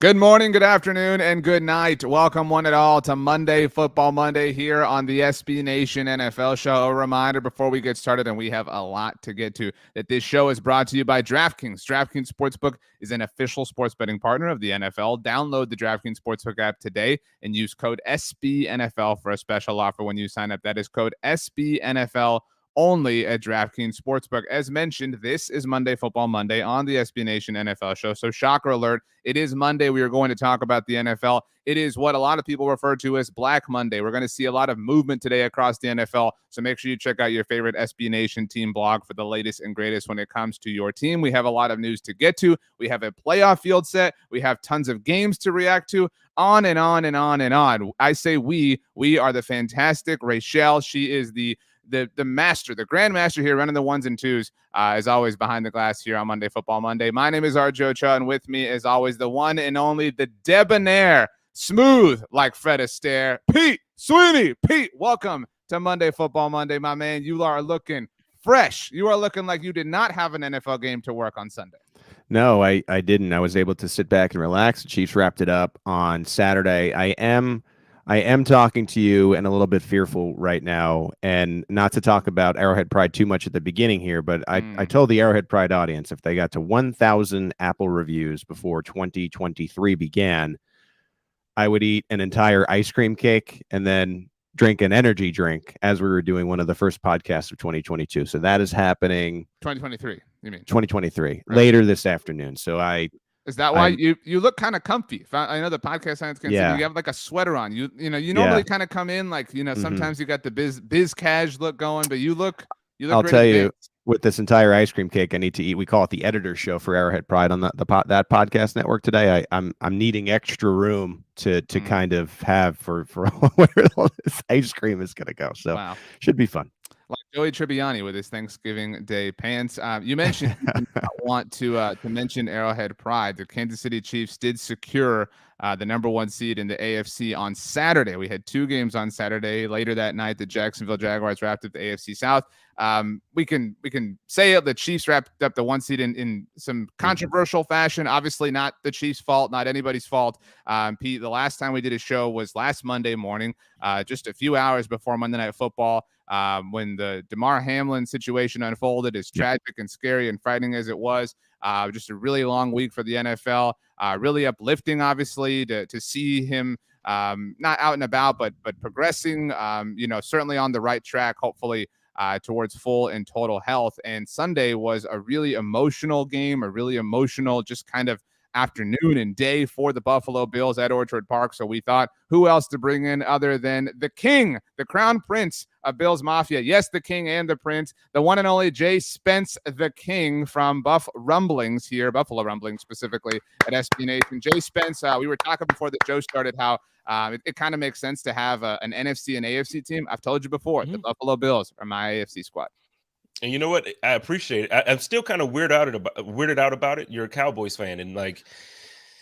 Good morning, good afternoon, and good night. Welcome one and all to Monday Football Monday here on the SB Nation NFL Show. A reminder before we get started, and we have a lot to get to, that this show is brought to you by DraftKings. DraftKings Sportsbook is an official sports betting partner of the NFL. Download the DraftKings Sportsbook app today and use code SBNFL for a special offer when you sign up. That is code SBNFL only at DraftKings Sportsbook. As mentioned, this is Monday Football Monday on the SB Nation NFL Show. So shocker alert, it is Monday. We are going to talk about the NFL. It is what a lot of people refer to as Black Monday. We're going to see a lot of movement today across the NFL. So make sure you check out your favorite SB Nation team blog for the latest and greatest when it comes to your team. We have a lot of news to get to. We have a playoff field set. We have tons of games to react to. On and on and on and on. I say we are the fantastic Rachel. She is the master, the grandmaster here, running the ones and twos, as always, behind the glass here on Monday Football Monday. My name is Arjo Cha, and with me, as always, the one and only, the debonair, smooth like Fred Astaire, Pete Sweeney. Pete, welcome to Monday Football Monday, my man. You are looking fresh. You are looking like you did not have an NFL game to work on Sunday. No, I didn't. I was able to sit back and relax. The Chiefs wrapped it up on Saturday. I am talking to you and a little bit fearful right now, and not to talk about Arrowhead Pride too much at the beginning here, but I told the Arrowhead Pride audience if they got to 1,000 Apple reviews before 2023 began, I would eat an entire ice cream cake and then drink an energy drink as we were doing one of the first podcasts of 2022. So that is happening. 2023, you mean? 2023, right. Later this afternoon. So Is that why you look kind of comfy? I know the podcast science can see you have like a sweater on. You normally kind of come in like, sometimes you got the biz cash look going, but you look I'll tell you, with this entire ice cream cake I need to eat, we call it the editor's show for Arrowhead Pride on that podcast network today. I'm needing extra room to kind of have for where all this ice cream is going to go. So should be fun. Like Joey Tribbiani with his Thanksgiving Day pants. You mentioned you want to mention Arrowhead Pride. The Kansas City Chiefs did secure the number one seed in the AFC on Saturday. We had two games on Saturday. Later that night, the Jacksonville Jaguars wrapped up the AFC South. We can say it, the Chiefs wrapped up the one seed in some controversial fashion. Obviously not the Chiefs' fault, not anybody's fault. Pete, the last time we did a show was last Monday morning, just a few hours before Monday Night Football. When the Damar Hamlin situation unfolded, as tragic and scary and frightening as it was, just a really long week for the NFL, really uplifting, obviously, to see him not out and about, but progressing, certainly on the right track, hopefully towards full and total health. And Sunday was a really emotional game, a really emotional just kind of afternoon and day for the Buffalo Bills at Orchard Park. So we thought, who else to bring in other than the king, the crown prince of Bills Mafia? Yes, the king and the prince, the one and only Jay Spence, the king from Buffalo Rumblings specifically at SB Nation. Jay Spence, we were talking before the show started how it kind of makes sense to have an NFC and AFC team. I've told you before, the Buffalo Bills are my AFC squad. And you know what? I appreciate it. I'm still kind of weirded out about it. You're a Cowboys fan, and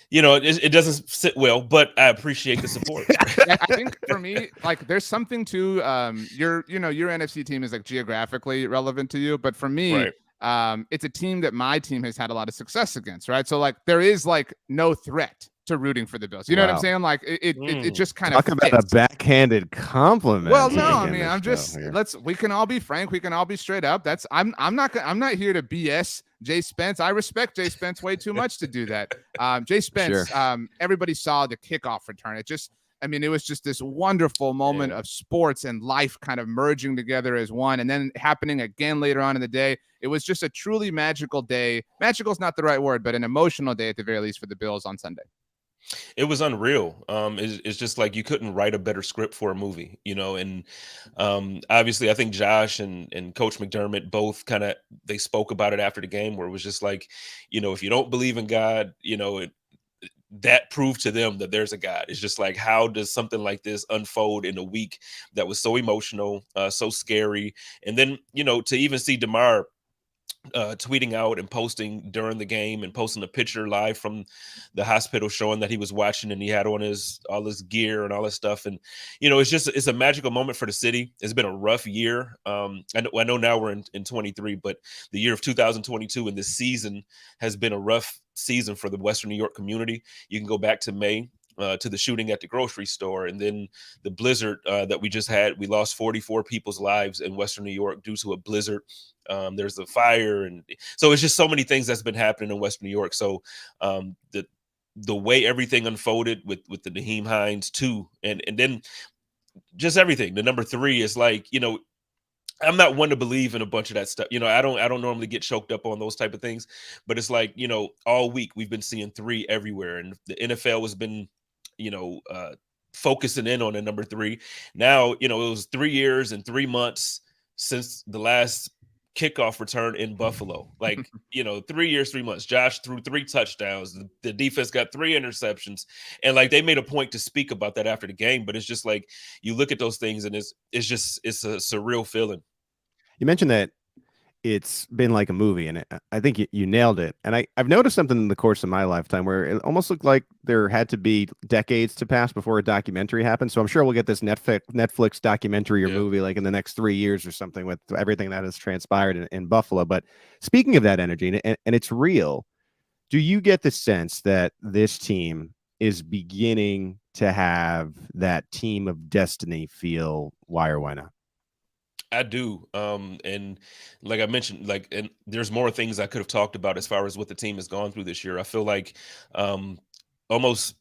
it doesn't sit well. But I appreciate the support. I think for me, like, there's something to your NFC team is like geographically relevant to you, but for me, it's a team that my team has had a lot of success against, right? So like, there is like no threat to rooting for the Bills. You know what I'm saying? Like it just kind of talk about a backhanded compliment. Well, no, I mean, I'm just we can all be frank, we can all be straight up. That's I'm not here to BS Jay Spence. I respect Jay Spence way too much to do that. Jay Spence, everybody saw the kickoff return. It was just this wonderful moment of sports and life kind of merging together as one, and then happening again later on in the day. It was just a truly magical day. Magical is not the right word, but an emotional day at the very least for the Bills on Sunday. It was unreal. It's just like you couldn't write a better script for a movie, and obviously I think Josh and Coach McDermott both they spoke about it after the game, where it was just like, if you don't believe in God, that proved to them that there's a God. It's just like, how does something like this unfold in a week that was so emotional, so scary? And then, to even see Damar tweeting out and posting during the game and posting a picture live from the hospital showing that he was watching and he had on all his gear and all this stuff. And, it's a magical moment for the city. It's been a rough year. I know now we're in 23, but the year of 2022 and this season has been a rough season for the Western New York community. You can go back to May. To the shooting at the grocery store, and then the blizzard that we just had. We lost 44 people's lives in Western New York due to a blizzard. There's a fire, and so it's just so many things that's been happening in Western New York. So the way everything unfolded with the Nyheim Hines too, and then just everything. The number 3 is like, I'm not one to believe in a bunch of that stuff. I don't normally get choked up on those type of things, but it's like, all week we've been seeing 3 everywhere, and the NFL has been, focusing in on the number 3. Now, it was 3 years and 3 months since the last kickoff return in Buffalo. Like, 3 years, 3 months. Josh threw 3 touchdowns. The defense got 3 interceptions. And like, they made a point to speak about that after the game, but it's just like, you look at those things and it's a surreal feeling. You mentioned that it's been like a movie, and I think you nailed it. And I've noticed something in the course of my lifetime where it almost looked like there had to be decades to pass before a documentary happened. So I'm sure we'll get this Netflix documentary or movie like in the next 3 years or something with everything that has transpired in Buffalo. But speaking of that energy, and it's real, do you get the sense that this team is beginning to have that team of destiny feel? Why or why not? I do. And like I mentioned, and there's more things I could have talked about as far as what the team has gone through this year. I feel like almost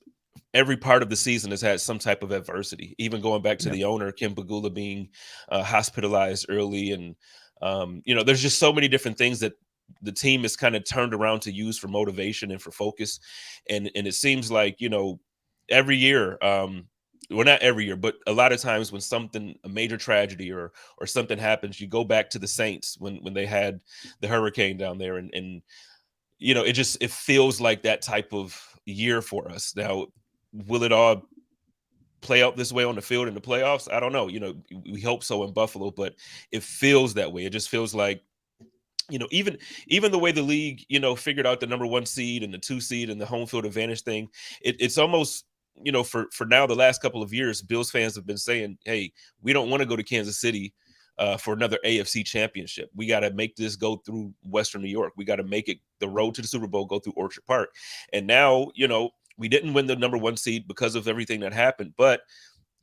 every part of the season has had some type of adversity, even going back to the owner, Kim Pegula, being hospitalized early. And, there's just so many different things that the team is kind of turned around to use for motivation and for focus. And it seems like, every year, well, not every year, but a lot of times when a major tragedy or something happens, you go back to the Saints when they had the hurricane down there, and it feels like that type of year for us. Now, will it all play out this way on the field in the playoffs? I don't know. We hope so in Buffalo, but it feels that way. It just feels like, even the way the league, figured out the number 1 seed and the 2 seed and the home field advantage thing, it's almost, for now, the last couple of years, Bills fans have been saying, hey, we don't want to go to Kansas City for another AFC championship. We got to make this go through Western New York. We got to make it the road to the Super Bowl, go through Orchard Park. And now, we didn't win the number 1 seed because of everything that happened. But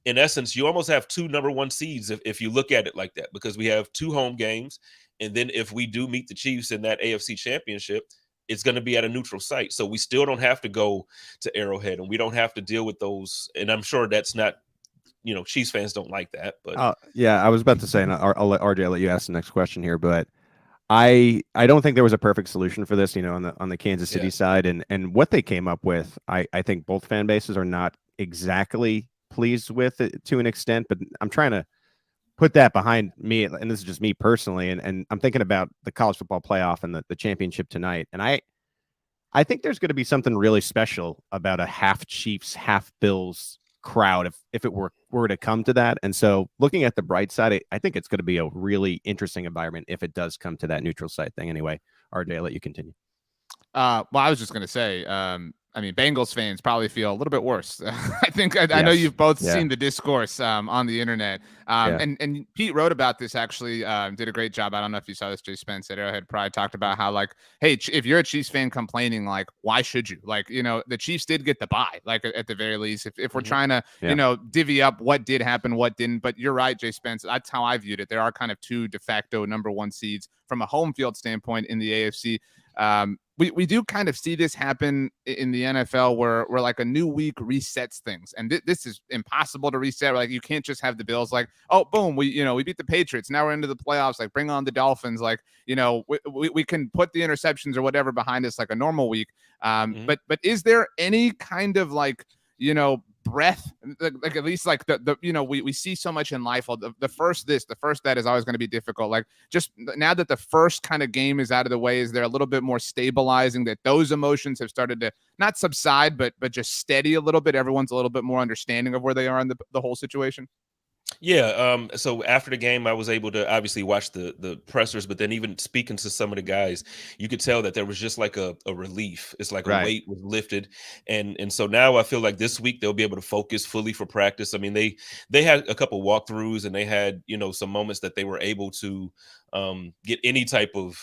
in essence, you almost have 2 number 1 seeds if you look at it like that, because we have 2 home games. And then if we do meet the Chiefs in that AFC championship, it's going to be at a neutral site. So we still don't have to go to Arrowhead, and we don't have to deal with those. And I'm sure that's not, Chiefs fans don't like that. But yeah, I was about to say, and I'll let RJ let you ask the next question here, but I don't think there was a perfect solution for this, on the Kansas City side, and what they came up with, I think both fan bases are not exactly pleased with it to an extent, but I'm trying to put that behind me, and this is just me personally, and I'm thinking about the college football playoff and the championship tonight, and I think there's going to be something really special about a half Chiefs, half Bills crowd if it were to come to that. And so, looking at the bright side, I think it's going to be a really interesting environment if it does come to that neutral site thing. Anyway, RJ, I'll let you continue. Well, I was just going to say, Bengals fans probably feel a little bit worse. I know you've both seen the discourse on the internet. And Pete wrote about this, actually, did a great job. I don't know if you saw this. Jay Spence at Arrowhead Pride talked about how, like, hey, if you're a Chiefs fan complaining, like, why should you? Like, the Chiefs did get the bye, like, at the very least, if we're trying to, divvy up what did happen, what didn't. But you're right, Jay Spence. That's how I viewed it. There are kind of 2 de facto number 1 seeds from a home field standpoint in the AFC. We do kind of see this happen in the NFL where like a new week resets things, and this is impossible to reset. Like, you can't just have the Bills like, oh, boom, we beat the Patriots, now we're into the playoffs, like, bring on the Dolphins, like, we can put the interceptions or whatever behind us like a normal week. But is there any kind of, like, breath, like at least like the we see so much in life. The first that is always going to be difficult. Like, just now that the first kind of game is out of the way, is there a little bit more stabilizing, that those emotions have started to not subside but just steady a little bit? Everyone's a little bit more understanding of where they are in the whole situation. Yeah. So after the game, I was able to obviously watch the pressers, but then even speaking to some of the guys, you could tell that there was just like a relief. It's like a Right. weight was lifted, and so now I feel like this week they'll be able to focus fully for practice. I mean, they had a couple walkthroughs and they had some moments that they were able to get any type of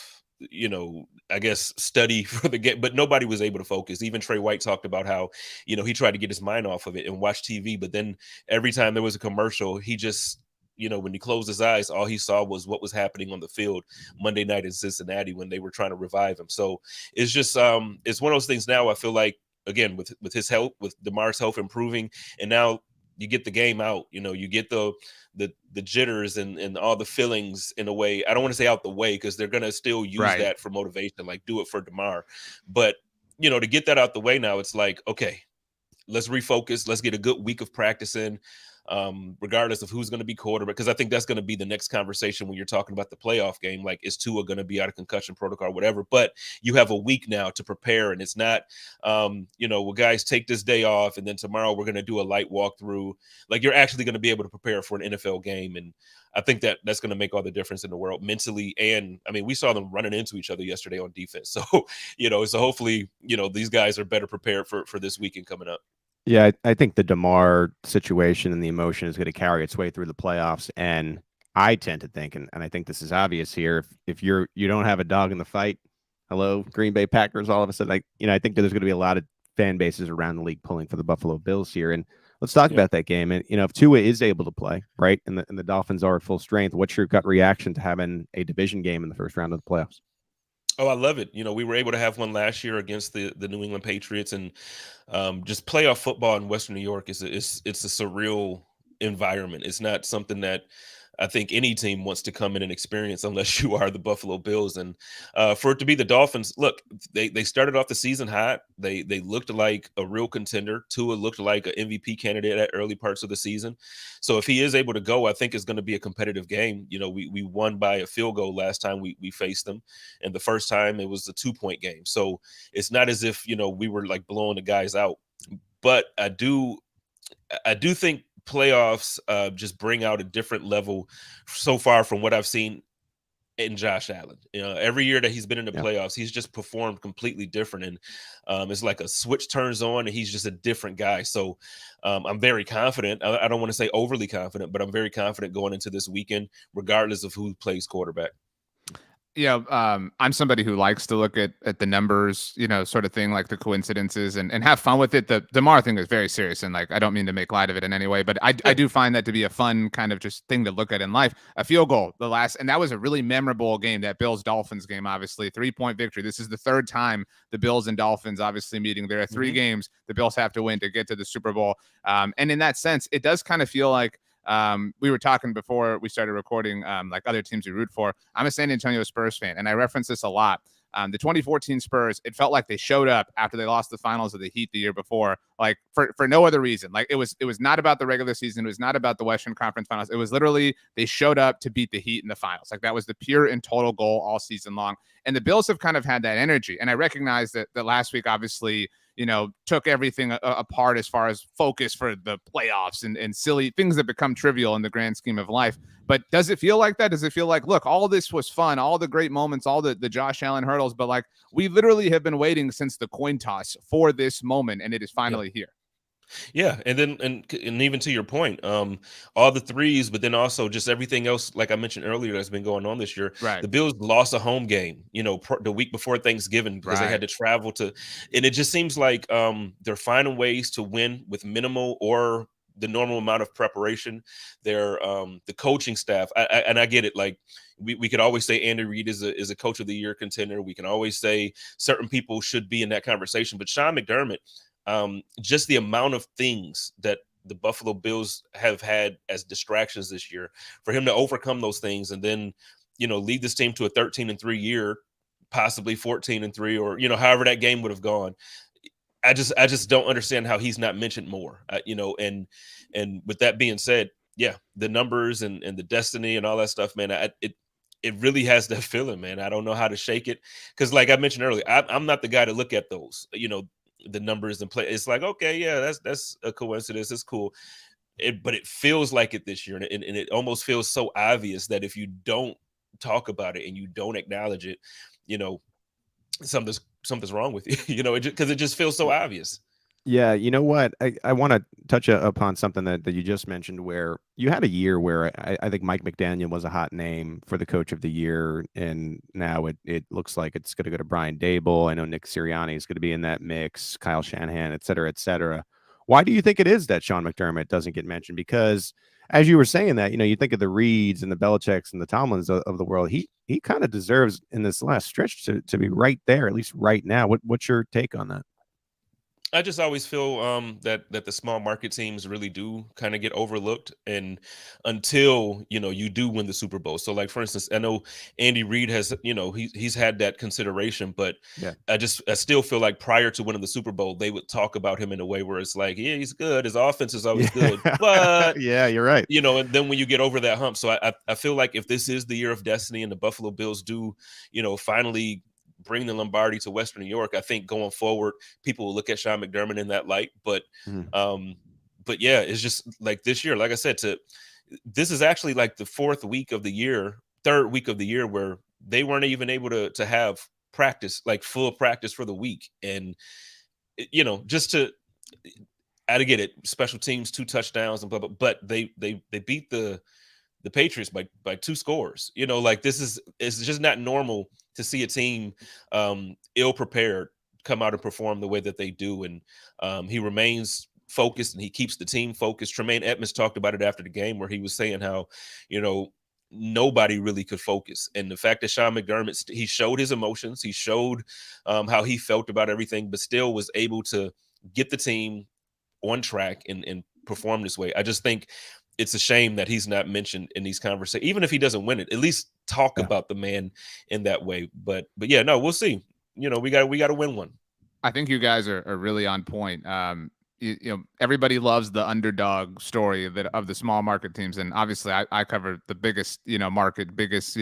I guess study for the game, but nobody was able to focus. Even Trey White talked about how he tried to get his mind off of it and watch TV, but then every time there was a commercial, he just, when he closed his eyes, all he saw was what was happening on the field Monday night in Cincinnati when they were trying to revive him. So it's just, it's one of those things now. I feel like, again, with his health, with DeMar's health improving, and now you get the game out, you get the jitters and all the feelings in a way. I don't want to say out the way because they're going to still use Right. that for motivation, like do it for DeMar. But, to get that out the way now, it's like, okay, let's refocus. Let's get a good week of practice in, regardless of who's going to be quarterback. Because I think that's going to be the next conversation when you're talking about the playoff game. Like, is Tua going to be out of concussion protocol, whatever? But you have a week now to prepare, and it's not, well, guys, take this day off, and then tomorrow we're going to do a light walkthrough. Like, you're actually going to be able to prepare for an NFL game, and I think that's going to make all the difference in the world mentally. And I mean, we saw them running into each other yesterday on defense. So, so hopefully, these guys are better prepared for this weekend coming up. Yeah, I think the DeMar situation and the emotion is going to carry its way through the playoffs. And I tend to think, and I think this is obvious here, if you don't have a dog in the fight, hello, Green Bay Packers, all of a sudden, I think that there's going to be a lot of fan bases around the league pulling for the Buffalo Bills here. And let's talk about that game. And, if Tua is able to play, right, and the Dolphins are at full strength, what's your gut reaction to having a division game in the first round of the playoffs? Oh, I love it. We were able to have one last year against the New England Patriots, and just playoff football in Western New York it's a surreal environment. It's not something that I think any team wants to come in and experience unless you are the Buffalo Bills. And for it to be the Dolphins, look, they started off the season hot. They looked like a real contender. Tua looked like an MVP candidate at early parts of the season. So if he is able to go, I think it's going to be a competitive game. We won by a field goal last time we faced them, and the first time it was a 2-point game. So it's not as if we were like blowing the guys out. But I do think playoffs just bring out a different level so far from what I've seen in Josh Allen. Every year that he's been in the playoffs, he's just performed completely different. And it's like a switch turns on and he's just a different guy. So I'm very confident. I don't want to say overly confident, but I'm very confident going into this weekend, regardless of who plays quarterback. I'm somebody who likes to look at the numbers, sort of thing, like the coincidences and have fun with it. The DeMar thing is very serious, and like I don't mean to make light of it in any way, but I do find that to be a fun kind of just thing to look at in life. A field goal, and that was a really memorable game, that Bills-Dolphins game, obviously 3-point victory. This is the third time the Bills and Dolphins obviously meeting. There are 3 games the Bills have to win to get to the Super Bowl. And in that sense, it does kind of feel like, we were talking before we started recording, like other teams we root for. I'm a San Antonio Spurs fan, and I reference this a lot. The 2014 Spurs, it felt like they showed up after they lost the finals of the Heat the year before, like for no other reason. Like it was not about the regular season. It was not about the Western Conference Finals. It was literally they showed up to beat the Heat in the finals. Like that was the pure and total goal all season long. And the Bills have kind of had that energy. And I recognize that last week, obviously, took everything apart as far as focus for the playoffs and silly things that become trivial in the grand scheme of life. But does it feel like that? Does it feel like, look, all this was fun, all the great moments, all the Josh Allen hurdles, but like we literally have been waiting since the coin toss for this moment, and it is finally here. Yeah, and then and even to your point, all the threes, but then also just everything else, like I mentioned earlier, that's been going on this year. Right. The Bills lost a home game, the week before Thanksgiving because they had to travel to, and it just seems like they're finding ways to win with minimal or the normal amount of preparation. They're the coaching staff, and I get it. Like we could always say Andy Reid is a coach of the year contender. We can always say certain people should be in that conversation, but Sean McDermott. Just the amount of things that the Buffalo Bills have had as distractions this year, for him to overcome those things and then, lead this team to a 13-3 year, possibly 14-3, or, however that game would have gone. I just don't understand how he's not mentioned more, and with that being said, yeah, the numbers and the destiny and all that stuff, man, it really has that feeling, man. I don't know how to shake it. Cause like I mentioned earlier, I'm not the guy to look at those, the numbers and play. It's like, okay, yeah, that's a coincidence. It's cool. but it feels like it this year, and it almost feels so obvious that if you don't talk about it and you don't acknowledge it, you know, something's wrong with you. You know, because it just feels so obvious. Yeah, you know what? I want to touch upon something that you just mentioned, where you had a year where I think Mike McDaniel was a hot name for the coach of the year, and now it looks like it's going to go to Brian Dable. I know Nick Sirianni is going to be in that mix, Kyle Shanahan, et cetera, et cetera. Why do you think it is that Sean McDermott doesn't get mentioned? Because as you were saying that, you know, you think of the Reeds and the Belichicks and the Tomlins of the world. He kind of deserves in this last stretch to be right there, at least right now. What's your take on that? I just always feel that the small market teams really do kind of get overlooked, and until you do win the Super Bowl. So, like for instance, I know Andy Reid has he's had that consideration, but Yeah. I still feel like prior to winning the Super Bowl, they would talk about him in a way where it's like, yeah, he's good, his offense is always good, but yeah, you're right. and then when you get over that hump, so I feel like if this is the year of destiny and the Buffalo Bills do finally bring the Lombardi to Western New York, I think going forward, people will look at Sean McDermott in that light. But yeah, it's just like this year, like I said, this is actually like the third week of the year where they weren't even able to have practice, like full practice for the week. And, just I get it, special teams, 2 touchdowns and blah, blah, but they beat the Patriots by 2 scores. Like it's just not normal to see a team ill prepared come out and perform the way that they do. And he remains focused and he keeps the team focused. Tremaine Edmonds talked about it after the game, where he was saying how, nobody really could focus. And the fact that Sean McDermott, he showed his emotions, he showed how he felt about everything, but still was able to get the team on track and perform this way. I just think it's a shame that he's not mentioned in these conversations. Even if he doesn't win it, at least talk about the man in that way. But yeah, no, we'll see. We got to win one. I think you guys are really on point. Everybody loves the underdog story of the small market teams, and obviously I cover the biggest biggest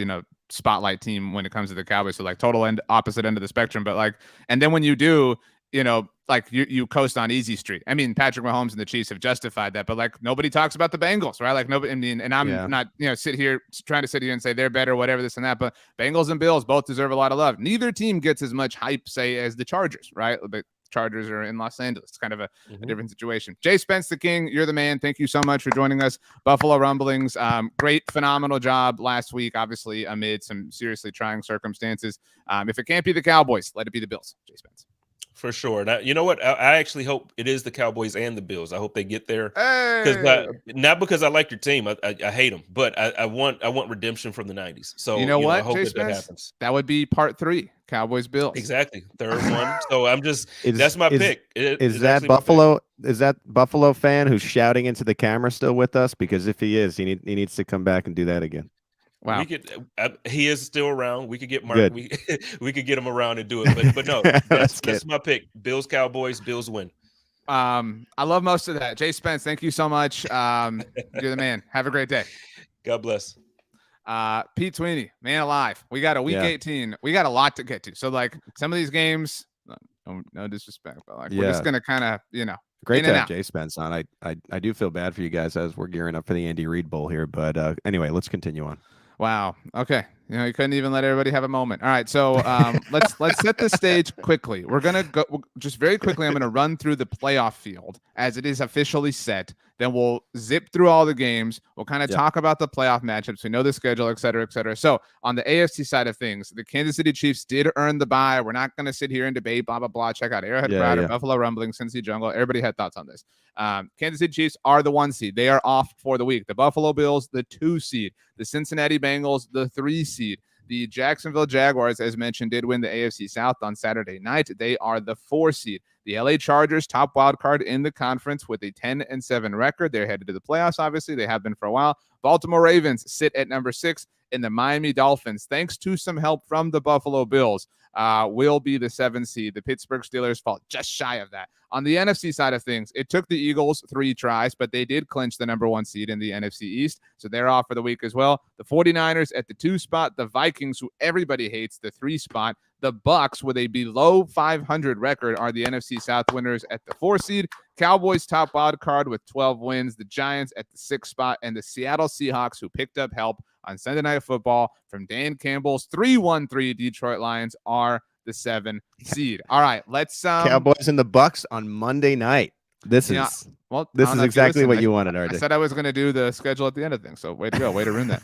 spotlight team when it comes to the Cowboys. So like total opposite end of the spectrum. But and then when you do, you coast on easy street. I mean, Patrick Mahomes and the Chiefs have justified that, but nobody talks about the Bengals, right? Like nobody. I mean, and I'm not trying to sit here and say they're better, whatever, this and that. But Bengals and Bills both deserve a lot of love. Neither team gets as much hype, say, as the Chargers, right? But Chargers are in Los Angeles. It's kind of a different situation. Jay Spence, the King, you're the man. Thank you so much for joining us. Buffalo Rumblings, great, phenomenal job last week, obviously amid some seriously trying circumstances. If it can't be the Cowboys, let it be the Bills. Jay Spence. For sure. Now, you know what? I actually hope it is the Cowboys and the Bills. I hope they get there. Because not because I like your team. I hate them, but I want redemption from the 90s. So what? I hope that happens. That would be part 3. Cowboys Bills. Exactly. Third one. So I'm just that's my pick. Is that Buffalo? Is that Buffalo fan who's shouting into the camera still with us? Because if he is, he needs to come back and do that again. Wow. He is still around. We could get Mark. We could get him around and do it. But no, that's my pick. Bills, Cowboys, Bills win. I love most of that. Jay Spence, thank you so much. You're the man. Have a great day. God bless. Pete Sweeney, man alive. We got a week 18. We got a lot to get to. So some of these games, no disrespect, but we're just gonna kind of Great to have Jay Spence on. I do feel bad for you guys as we're gearing up for the Andy Reid Bowl here. But anyway, let's continue on. Wow. Okay. You couldn't even let everybody have a moment. All right. So let's set the stage quickly. We're going to go just very quickly. I'm going to run through the playoff field as it is officially set. Then we'll zip through all the games. We'll kind of talk about the playoff matchups. We know the schedule, et cetera, et cetera. So on the AFC side of things, the Kansas City Chiefs did earn the bye. We're not going to sit here and debate, blah, blah, blah. Check out Arrowhead Pride, Buffalo Rumbling, Cincy Jungle. Everybody had thoughts on this. Kansas City Chiefs are the 1 seed. They are off for the week. The Buffalo Bills, the 2 seed. The Cincinnati Bengals, the 3 seed. The Jacksonville Jaguars, as mentioned, did win the AFC South on Saturday night. They are the 4 seed. The LA Chargers, top wild card in the conference with a 10-7 record. They're headed to the playoffs, obviously. They have been for a while. Baltimore Ravens sit at number 6, and the Miami Dolphins, thanks to some help from the Buffalo Bills, will be the 7 seed. The Pittsburgh Steelers fall just shy of that. On the NFC side of things, it took the Eagles 3 tries, but they did clinch the number 1 seed in the NFC East, so they're off for the week as well. The 49ers at the 2 spot, the Vikings, who everybody hates, the 3 spot. The Bucks, with a below 500 record, are the NFC South winners at the 4 seed. Cowboys top wild card with 12 wins. The Giants at the 6 spot, and the Seattle Seahawks, who picked up help on Sunday Night Football from Dan Campbell's 3-1-3 Detroit Lions, are the 7 seed. All right, let's Cowboys and the Bucks on Monday night. This is exactly what you wanted, RJ. I said I was going to do the schedule at the end of things, so way to go, way to ruin that.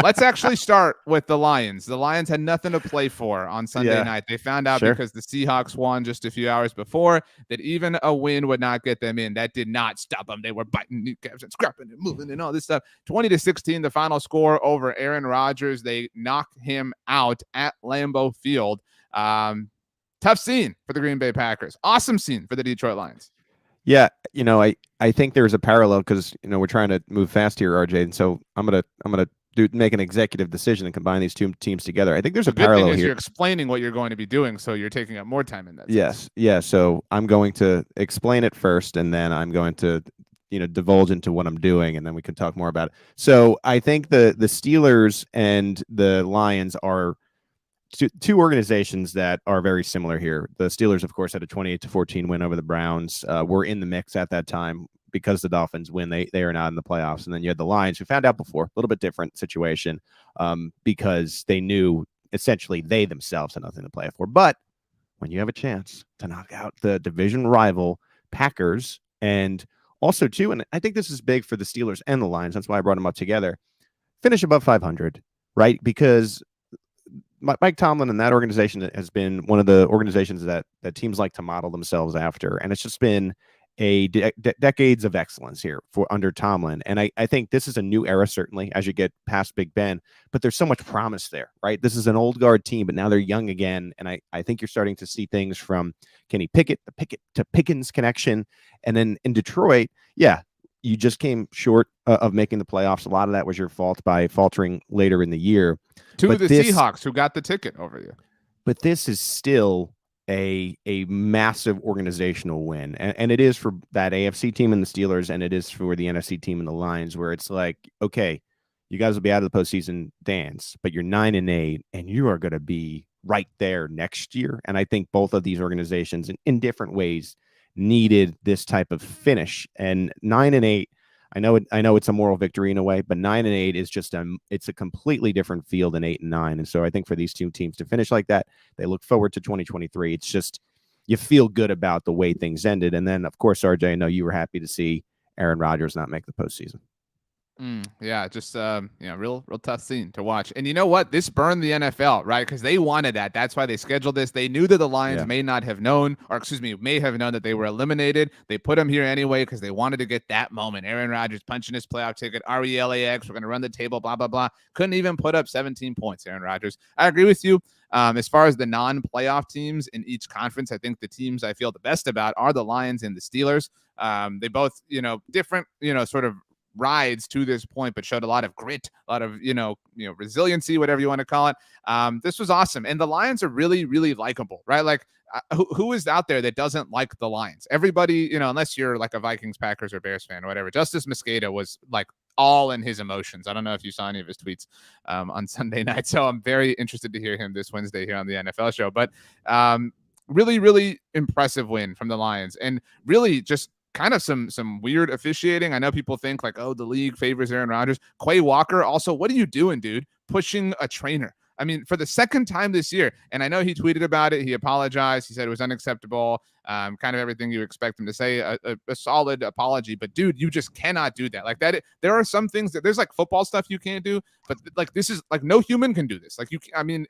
Let's actually start with the Lions. The Lions had nothing to play for on Sunday night. They found out because the Seahawks won just a few hours before that even a win would not get them in. That did not stop them. They were biting kneecaps and scrapping and moving and all this stuff. 20-16, the final score over Aaron Rodgers. They knocked him out at Lambeau Field. Tough scene for the Green Bay Packers. Awesome scene for the Detroit Lions. Yeah, I think there's a parallel because we're trying to move fast here, RJ, and so I'm gonna make an executive decision and combine these 2 teams together. I think there's a parallel here. You're explaining what you're going to be doing, so you're taking up more time in that. Yes, yeah. So I'm going to explain it first, and then I'm going to divulge into what I'm doing, and then we can talk more about it. So I think the Steelers and the Lions are two organizations that are very similar here. The Steelers, of course, had a 28-14 win over the Browns. Were in the mix at that time because the Dolphins win. They are not in the playoffs. And then you had the Lions, who found out before, a little bit different situation, because they knew essentially they themselves had nothing to play for. But when you have a chance to knock out the division rival Packers, and also too, and I think this is big for the Steelers and the Lions, that's why I brought them up together, finish above 500, right? Because Mike Tomlin and that organization has been one of the organizations that teams like to model themselves after. And it's just been a decades of excellence here under Tomlin. And I think this is a new era, certainly, as you get past Big Ben, but there's so much promise there, right? This is an old guard team, but now they're young again. And I think you're starting to see things from Kenny Pickett, the Pickett to Pickens connection. And then in Detroit, you just came short of making the playoffs. A lot of that was your fault by faltering later in the year. Seahawks who got the ticket over you. But this is still a massive organizational win. And it is for that AFC team and the Steelers, and it is for the NFC team and the Lions, where it's like, okay, you guys will be out of the postseason dance, but you're 9-8, and you are going to be right there next year. And I think both of these organizations in different ways needed this type of finish. And 9-8, I know it's a moral victory in a way, but 9-8 is just it's a completely different field than 8-9. And so I think for these 2 teams to finish like that, they look forward to 2023. It's just, you feel good about the way things ended. And then, of course, RJ, I know you were happy to see Aaron Rodgers not make the postseason. Yeah, just real tough scene to watch. And you know what? This burned the NFL, right? Because they wanted that. That's why they scheduled this. They knew that the Lions may have known that they were eliminated. They put them here anyway because they wanted to get that moment. Aaron Rodgers punching his playoff ticket, RELAX, we're going to run the table, blah, blah, blah. Couldn't even put up 17 points, Aaron Rodgers. I agree with you. As far as the non-playoff teams in each conference, I think the teams I feel the best about are the Lions and the Steelers. They both, different, sort of rides to this point, but showed a lot of grit, a lot of resiliency, whatever you want to call it. This was awesome, and the Lions are really, really likable, right? Like, who is out there that doesn't like the Lions? Everybody, unless you're like a Vikings, Packers, or Bears fan or whatever. Justice Mosqueda was like all in his emotions. I don't know if you saw any of his tweets on Sunday night, so I'm very interested to hear him this Wednesday here on the NFL show. But really, really impressive win from the Lions, and really just kind of some weird officiating. I know people think like, oh, the league favors Aaron Rodgers. Quay Walker also, what are you doing, dude? Pushing a trainer. I mean, for the second time this year, and I know he tweeted about it. He apologized. He said it was unacceptable. Kind of everything you expect him to say, a solid apology. But dude, you just cannot do that. Like that. There are some things that there's like football stuff you can't do, but like this is like no human can do this. Like it's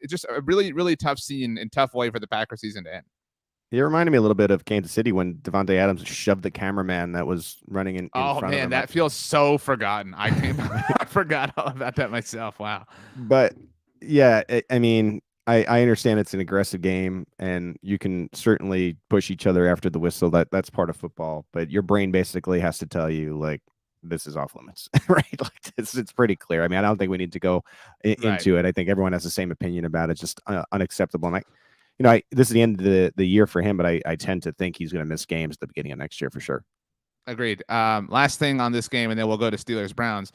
just a really, really tough scene and tough way for the Packers season to end. It reminded me a little bit of Kansas City when Devontae Adams shoved the cameraman that was running in front of him. Oh, man, that feels so forgotten. I forgot all about that myself. Wow. But, yeah, I mean, I understand it's an aggressive game, and you can certainly push each other after the whistle. That's part of football. But your brain basically has to tell you, like, this is off limits, right? Like it's pretty clear. I mean, I don't think we need to go into it. I think everyone has the same opinion about it. Just unacceptable. And this is the end of the year for him, but I tend to think he's going to miss games at the beginning of next year for sure. Agreed. Last thing on this game, and then we'll go to Steelers Browns.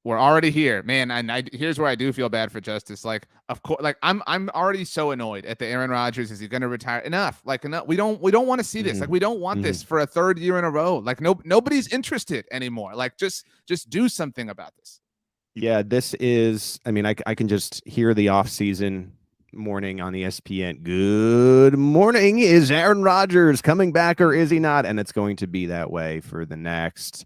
We're already here, man. And here's where I do feel bad for Justice. Like, of course, like I'm already so annoyed at the Aaron Rodgers. Is he going to retire? Enough. Like, enough. We don't want to see this. Like, we don't want this for a third year in a row. Like, nobody's interested anymore. Like, just do something about this. Yeah, this is. I mean, I can just hear the offseason morning on ESPN. Good morning. Is Aaron Rodgers coming back or is he not? And it's going to be that way for the next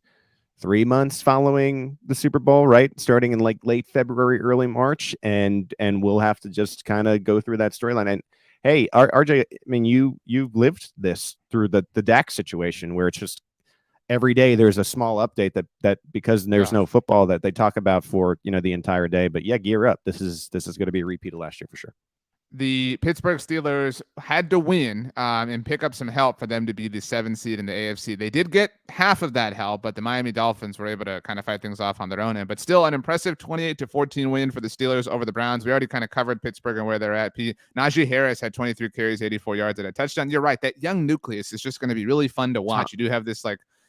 3 months following the Super Bowl, right? Starting in like late February, early March, and we'll have to just kind of go through that storyline. And hey, RJ, I mean, you've lived this through the Dak situation where it's just every day there's a small update that because there's no football that they talk about for the entire day. But yeah, gear up. This is going to be a repeat of last year for sure. The Pittsburgh Steelers had to win and pick up some help for them to be the 7th seed in the AFC. They did get half of that help, but the Miami Dolphins were able to kind of fight things off on their own end. But still an impressive 28-14 win for the Steelers over the Browns. We already kind of covered Pittsburgh and where they're at. Najee Harris had 23 carries, 84 yards, and a touchdown. You're right. That young nucleus is just going to be really fun to watch. You do have this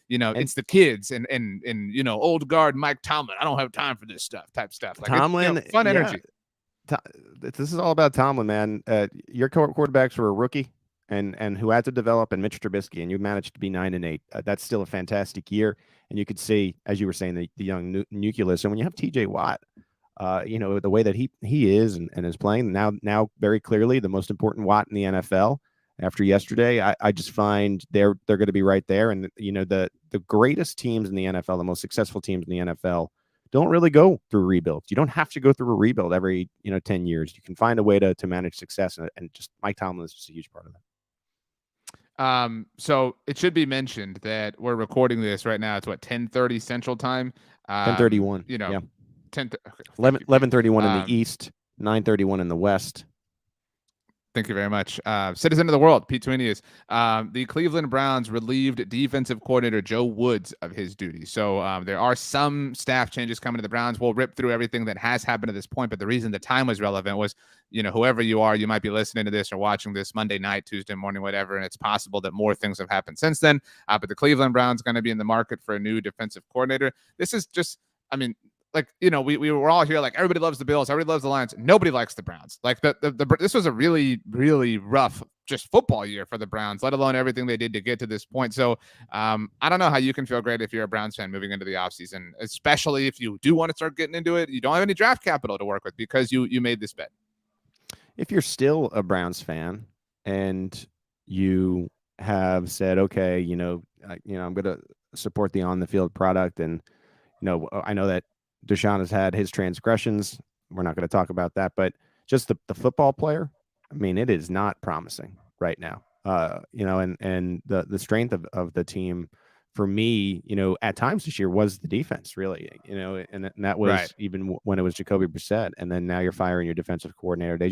it's the kids and old guard Mike Tomlin. I don't have time for this type stuff. Like Tomlin, fun energy. This is all about Tomlin, man. Your quarterbacks were a rookie and who had to develop, and Mitch Trubisky, and you managed to be 9-8. That's still a fantastic year. And you could see, as you were saying, the young nucleus. And when you have TJ Watt, the way that he is and is playing now very clearly the most important Watt in the NFL after yesterday, I just find they're going to be right there. And the greatest teams in the NFL, the most successful teams in the NFL, don't really go through rebuilds. You don't have to go through a rebuild every 10 years. You can find a way to manage success, and just Mike Tomlin is just a huge part of that. So it should be mentioned that we're recording this right now. It's 10:30 Central Time. 10:31. Yeah. 11:31 in the East, 9:31 in the West. Thank you very much. Citizen of the world, Pete Sweeney is. The Cleveland Browns relieved defensive coordinator Joe Woods of his duties. So there are some staff changes coming to the Browns. We'll rip through everything that has happened to this point. But the reason the time was relevant was, whoever you are, you might be listening to this or watching this Monday night, Tuesday morning, whatever. And it's possible that more things have happened since then. But the Cleveland Browns going to be in the market for a new defensive coordinator. This is just, we were all here like everybody loves the Bills, everybody loves the Lions, nobody likes the Browns. Like this was a really, really rough just football year for the Browns, let alone everything they did to get to this point. So I don't know how you can feel great if you're a Browns fan moving into the offseason, especially if you do want to start getting into it. You don't have any draft capital to work with because you made this bet. If you're still a Browns fan and you have said, okay, I'm going to support the on the field product, and I know that Deshaun has had his transgressions. We're not going to talk about that, but just the football player, I mean, it is not promising right now. And the strength of the team for me, at times this year was the defense, really, and that was right. Even when it was Jacoby Brissett, and then now you're firing your defensive coordinator. They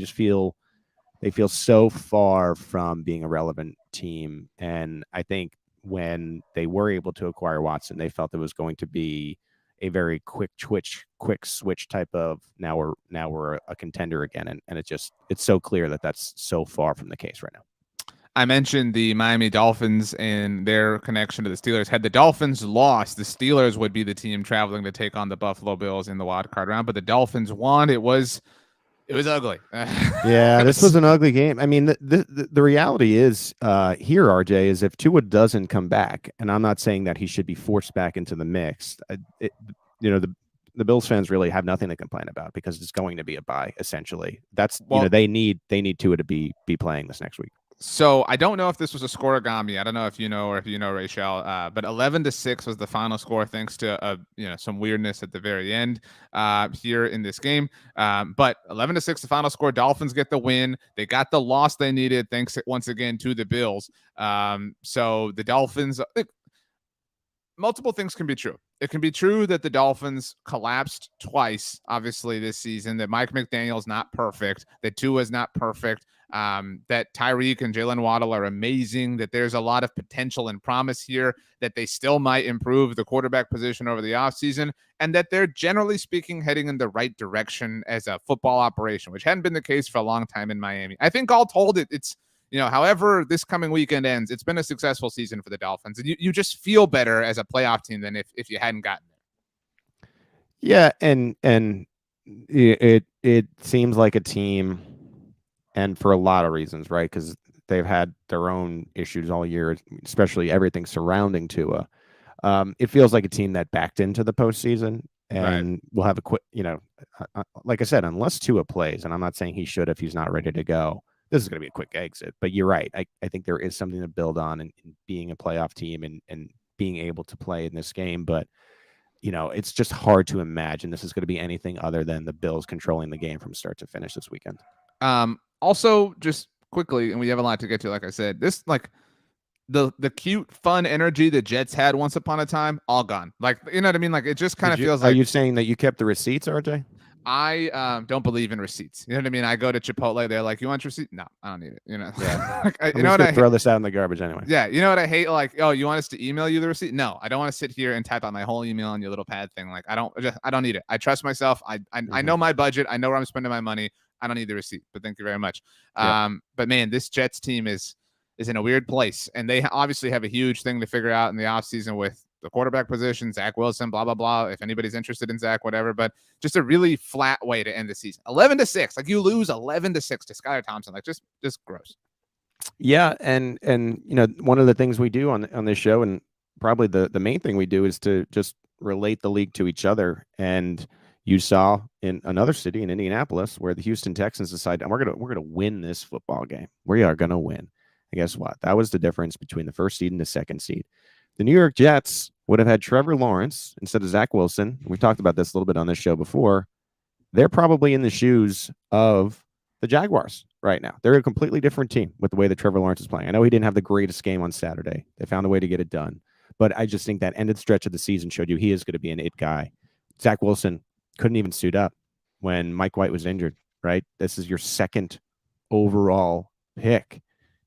feel so far from being a relevant team. And I think when they were able to acquire Watson, they felt it was going to be a very quick switch type of now we're a contender again. And it's so clear that that's so far from the case right now. I mentioned the Miami Dolphins and their connection to the Steelers. Had the Dolphins lost, the Steelers would be the team traveling to take on the Buffalo Bills in the wild card round, but the Dolphins won. It was ugly. Yeah, this was an ugly game. I mean, the reality is here, RJ, is if Tua doesn't come back, and I'm not saying that he should be forced back into the mix, the Bills fans really have nothing to complain about because it's going to be a bye, essentially. That's they need Tua to be playing this next week. So I don't know if this was a scoregami. I don't know if you know or if you know, Rachel. But 11-6 was the final score, thanks to some weirdness at the very end here in this game. But 11-6, the final score. Dolphins get the win. They got the loss they needed, thanks once again to the Bills. So the Dolphins. multiple things can be true. It can be true that the Dolphins collapsed twice, obviously, this season, that Mike McDaniel's not perfect, that Tua's not perfect, that Tyreek and Jalen Waddle are amazing, that there's a lot of potential and promise here, that they still might improve the quarterback position over the offseason, and that they're, generally speaking, heading in the right direction as a football operation, which hadn't been the case for a long time in Miami. I think all told, it's however this coming weekend ends, it's been a successful season for the Dolphins. And you just feel better as a playoff team than if you hadn't gotten there. Yeah, and it seems like a team, and for a lot of reasons, right? Because they've had their own issues all year, especially everything surrounding Tua. It feels like a team that backed into the postseason and will have a quick, like I said, unless Tua plays, and I'm not saying he should if he's not ready to go, this is going to be a quick exit. But you're right. I think there is something to build on in being a playoff team and being able to play in this game. But, it's just hard to imagine this is going to be anything other than the Bills controlling the game from start to finish this weekend. Also, just quickly, and we have a lot to get to, like I said, this, like, the cute, fun energy the Jets had once upon a time, all gone. Like, you know what I mean? Like, it just kind of feels like... Are you saying that you kept the receipts, RJ? I don't believe in receipts. You know what I mean? I go to Chipotle. They're like, "You want receipt?" No, I don't need it. Yeah. Like, you know what? I throw this out in the garbage anyway. Yeah. You know what I hate? Like, oh, you want us to email you the receipt? No, I don't want to sit here and type out my whole email on your little pad thing. Like, I don't need it. I trust myself. I know my budget. I know where I'm spending my money. I don't need the receipt. But thank you very much. Yeah. But man, this Jets team is in a weird place, and they obviously have a huge thing to figure out in the offseason with the quarterback position, Zach Wilson, blah, blah, blah. If anybody's interested in Zach, whatever, but just a really flat way to end the season. 11-6, like you lose 11-6 to Skylar Thompson, like just gross. Yeah. And, one of the things we do on this show, and probably the main thing we do, is to just relate the league to each other. And you saw in another city, in Indianapolis, where the Houston Texans decided, we're going to win this football game. We are going to win. And guess what? That was the difference between the first seed and the second seed. The New York Jets would have had Trevor Lawrence instead of Zach Wilson. We talked about this a little bit on this show before. They're probably in the shoes of the Jaguars right now. They're a completely different team with the way that Trevor Lawrence is playing. I know he didn't have the greatest game on Saturday. They found a way to get it done. But I just think that ended stretch of the season showed you he is going to be an it guy. Zach Wilson couldn't even suit up when Mike White was injured, right? This is your second overall pick.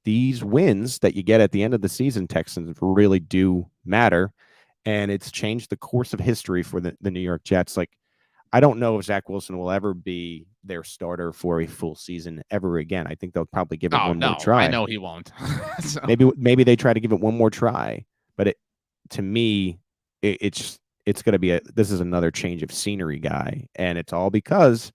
These wins that you get at the end of the season, Texans, really do matter. And it's changed the course of history for the New York Jets. Like, I don't know if Zach Wilson will ever be their starter for a full season ever again. I think they'll probably give it one more try. I know he won't. So. Maybe they try to give it one more try. But to me, it's going to be this is another change of scenery guy. And it's all because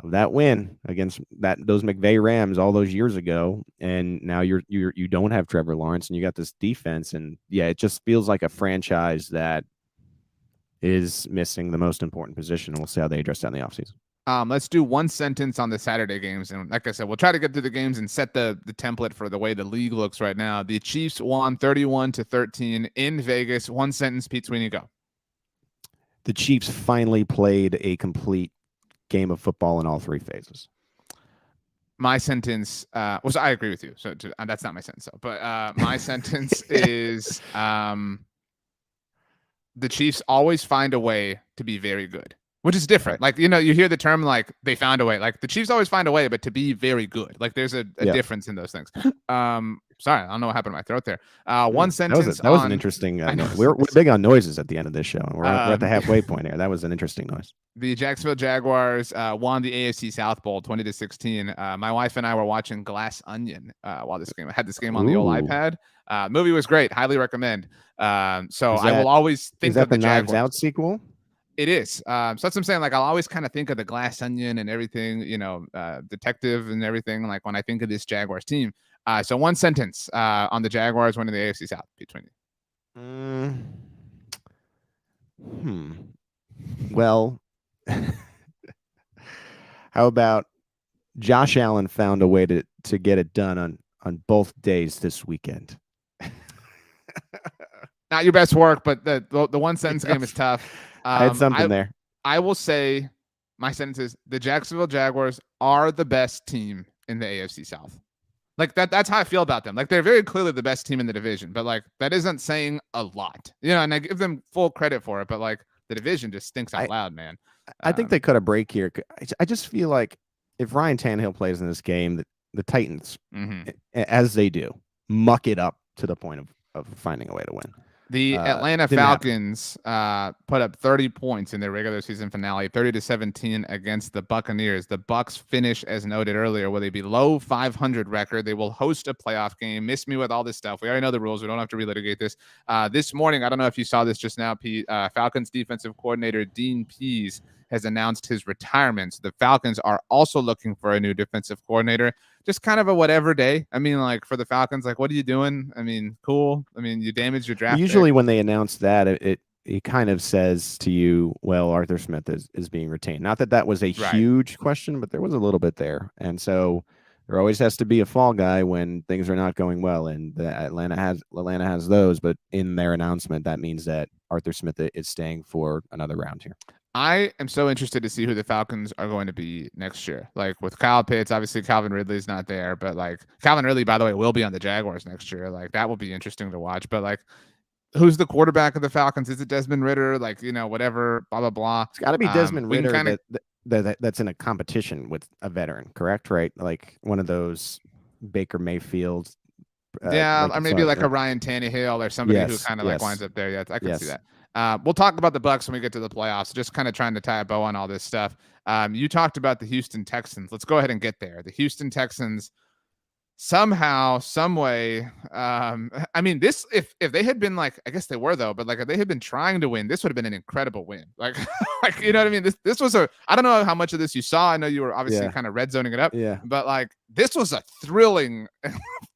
of that win against those McVay Rams all those years ago, and now you don't have Trevor Lawrence, and you got this defense, and yeah, it just feels like a franchise that is missing the most important position, and we'll see how they address that in the offseason. Let's do one sentence on the Saturday games, and like I said, we'll try to get through the games and set the template for the way the league looks right now. The Chiefs won 31-13 in Vegas. One sentence, Pete Sweeney, go. The Chiefs finally played a complete game of football in all three phases. My sentence so I agree with you, so that's not my sentence though, but my sentence is the Chiefs always find a way to be very good, which is different. Like, you hear the term like they found a way, like the Chiefs always find a way, but to be very good, like there's a difference in those things. Sorry, I don't know what happened to my throat there. One sentence. That was an interesting. We're big on noises at the end of this show. We're at the halfway point here. That was an interesting noise. The Jacksonville Jaguars won the AFC South Bowl 20-16. My wife and I were watching Glass Onion while this game. I had this game on the old iPad. Movie was great. Highly recommend. I will always think of the Knives Out sequel. It is. So that's what I'm saying. Like, I'll always kind of think of the Glass Onion and everything, detective and everything. Like when I think of this Jaguars team. So one sentence on the Jaguars winning the AFC South between you. Well, how about Josh Allen found a way to get it done on both days this weekend? Not your best work, but the one sentence game is tough. I had something there. I will say my sentence is the Jacksonville Jaguars are the best team in the AFC South. Like that's how I feel about them. Like they're very clearly the best team in the division, but like that isn't saying a lot, and I give them full credit for it, but like the division just stinks out loud, man. I think they cut a break here. I just feel like if Ryan Tannehill plays in this game, the Titans, as they do, muck it up to the point of finding a way to win. The Atlanta Falcons put up 30 points in their regular season finale, 30-17 against the Buccaneers. The Bucs finish, as noted earlier, with a below 500 record. They will host a playoff game. Miss me with all this stuff. We already know the rules. We don't have to relitigate this. This morning, I don't know if you saw this just now, Pete, Falcons defensive coordinator Dean Pease has announced his retirement. So the Falcons are also looking for a new defensive coordinator. Just kind of a whatever day. I mean, like for the Falcons, like what are you doing? I mean, cool. I mean, you damaged your draft. Usually when they announce that, it kind of says to you, well, Arthur Smith is being retained. Not that was a huge question, but there was a little bit there. And so there always has to be a fall guy when things are not going well. And Atlanta has those, but in their announcement, that means that Arthur Smith is staying for another round here. I am so interested to see who the Falcons are going to be next year. Like with Kyle Pitts, obviously Calvin Ridley's not there, but like Calvin Ridley, by the way, will be on the Jaguars next year. Like that will be interesting to watch. But like, who's the quarterback of the Falcons? Is it Desmond Ridder? Like, whatever, blah, blah, blah. It's got to be Desmond Ridder that's in a competition with a veteran, correct? Right? Like one of those Baker Mayfield. Or maybe like a Ryan Tannehill or somebody who kind of like winds up there. Yeah, I can see that. We'll talk about the Bucs when we get to the playoffs. Just kind of trying to tie a bow on all this stuff. You talked about the Houston Texans. Let's go ahead and get there. The Houston Texans somehow, some way. I mean, this if they had been like, I guess they were though, but like if they had been trying to win, this would have been an incredible win. Like, like you know what I mean? This was I don't know how much of this you saw. I know you were obviously kind of red zoning it up. Yeah. But like this was a thrilling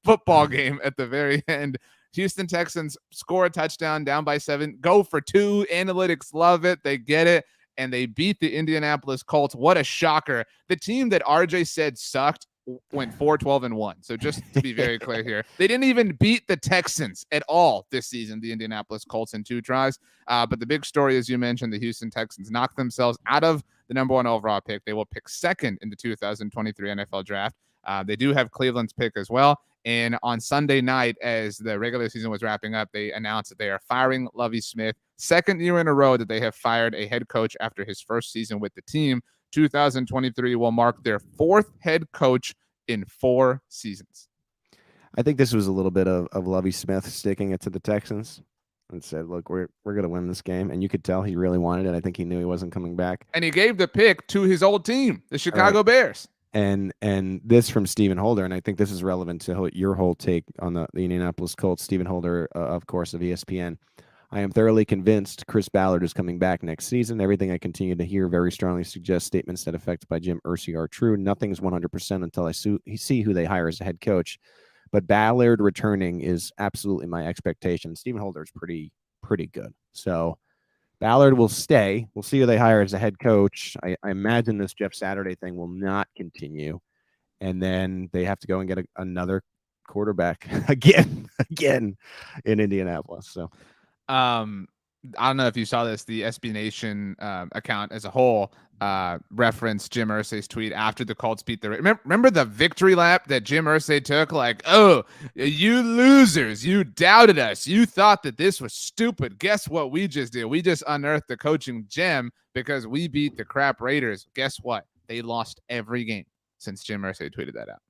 football game at the very end. Houston Texans score a touchdown down by 7, go for 2. Analytics love it. They get it. And they beat the Indianapolis Colts. What a shocker. The team that RJ said sucked went 4-12-1. So just to be very clear here, they didn't even beat the Texans at all this season, the Indianapolis Colts in 2 tries. But the big story, as you mentioned, the Houston Texans knocked themselves out of the number 1 overall pick. They will pick 2nd in the 2023 NFL draft. They do have Cleveland's pick as well. And on Sunday night, as the regular season was wrapping up, they announced that they are firing Lovie Smith. 2nd year in a row that they have fired a head coach after his first season with the team. 2023 will mark their 4th head coach in 4 seasons. I think this was a little bit of Lovie Smith sticking it to the Texans and said, look, we're going to win this game. And you could tell he really wanted it. I think he knew he wasn't coming back. And he gave the pick to his old team, the Chicago Bears. And this from Stephen Holder, and I think this is relevant to your whole take on the Indianapolis Colts. Stephen Holder, of course, of ESPN. I am thoroughly convinced Chris Ballard is coming back next season. Everything I continue to hear very strongly suggests statements that affected by Jim Irsay are true. Nothing's 100% until I see who they hire as a head coach. But Ballard returning is absolutely my expectation. Stephen Holder is pretty good. So Ballard will stay. We'll see who they hire as a head coach. I imagine this Jeff Saturday thing will not continue. And then they have to go and get another quarterback again in Indianapolis. So I don't know if you saw this, the SB Nation account as a whole referenced Jim Irsay's tweet after the Colts beat the remember the victory lap that Jim Irsay took? Like, oh, you losers, you doubted us. You thought that this was stupid. Guess what we just did? We just unearthed the coaching gem because we beat the crap Raiders. Guess what? They lost every game since Jim Irsay tweeted that out.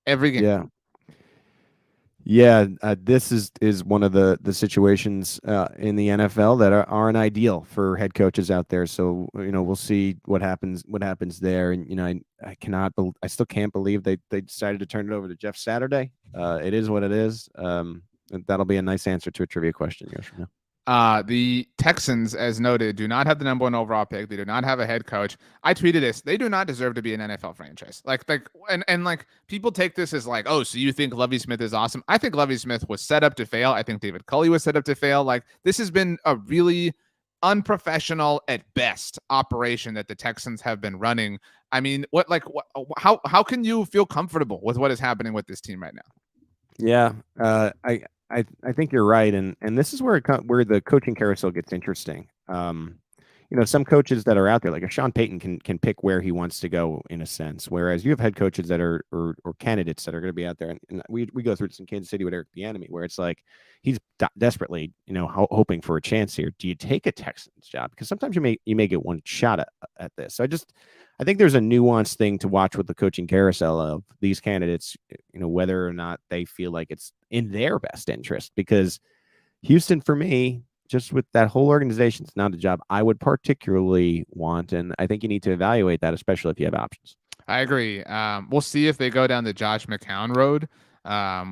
Every game. Yeah, this is one of the situations in the NFL that aren't ideal for head coaches out there. So we'll see what happens there. And I still can't believe they decided to turn it over to Jeff Saturday. It is what it is. That'll be a nice answer to a trivia question years from now. The Texans, as noted, do not have the number 1 overall pick. They do not have a head coach. I tweeted this. They do not deserve to be an NFL franchise. Like people take this as like, oh, so you think Lovie Smith is awesome? I think Lovie Smith was set up to fail. I think David Culley was set up to fail. Like this has been a really unprofessional at best operation that the Texans have been running. I mean, how can you feel comfortable with what is happening with this team right now? Yeah, I think you're right, and this is where the coaching carousel gets interesting. some coaches that are out there, like a Sean Payton can pick where he wants to go in a sense. Whereas you have head coaches that are, or candidates that are going to be out there. And we go through this in Kansas City with Eric Bieniemy, where it's like, he's desperately, hoping for a chance here. Do you take a Texans job? Because sometimes you may get one shot at this. So I think there's a nuanced thing to watch with the coaching carousel of these candidates, whether or not they feel like it's in their best interest. Because Houston, for me, just with that whole organization, it's not a job I would particularly want. And I think you need to evaluate that, especially if you have options. I agree. We'll see if they go down the Josh McCown road,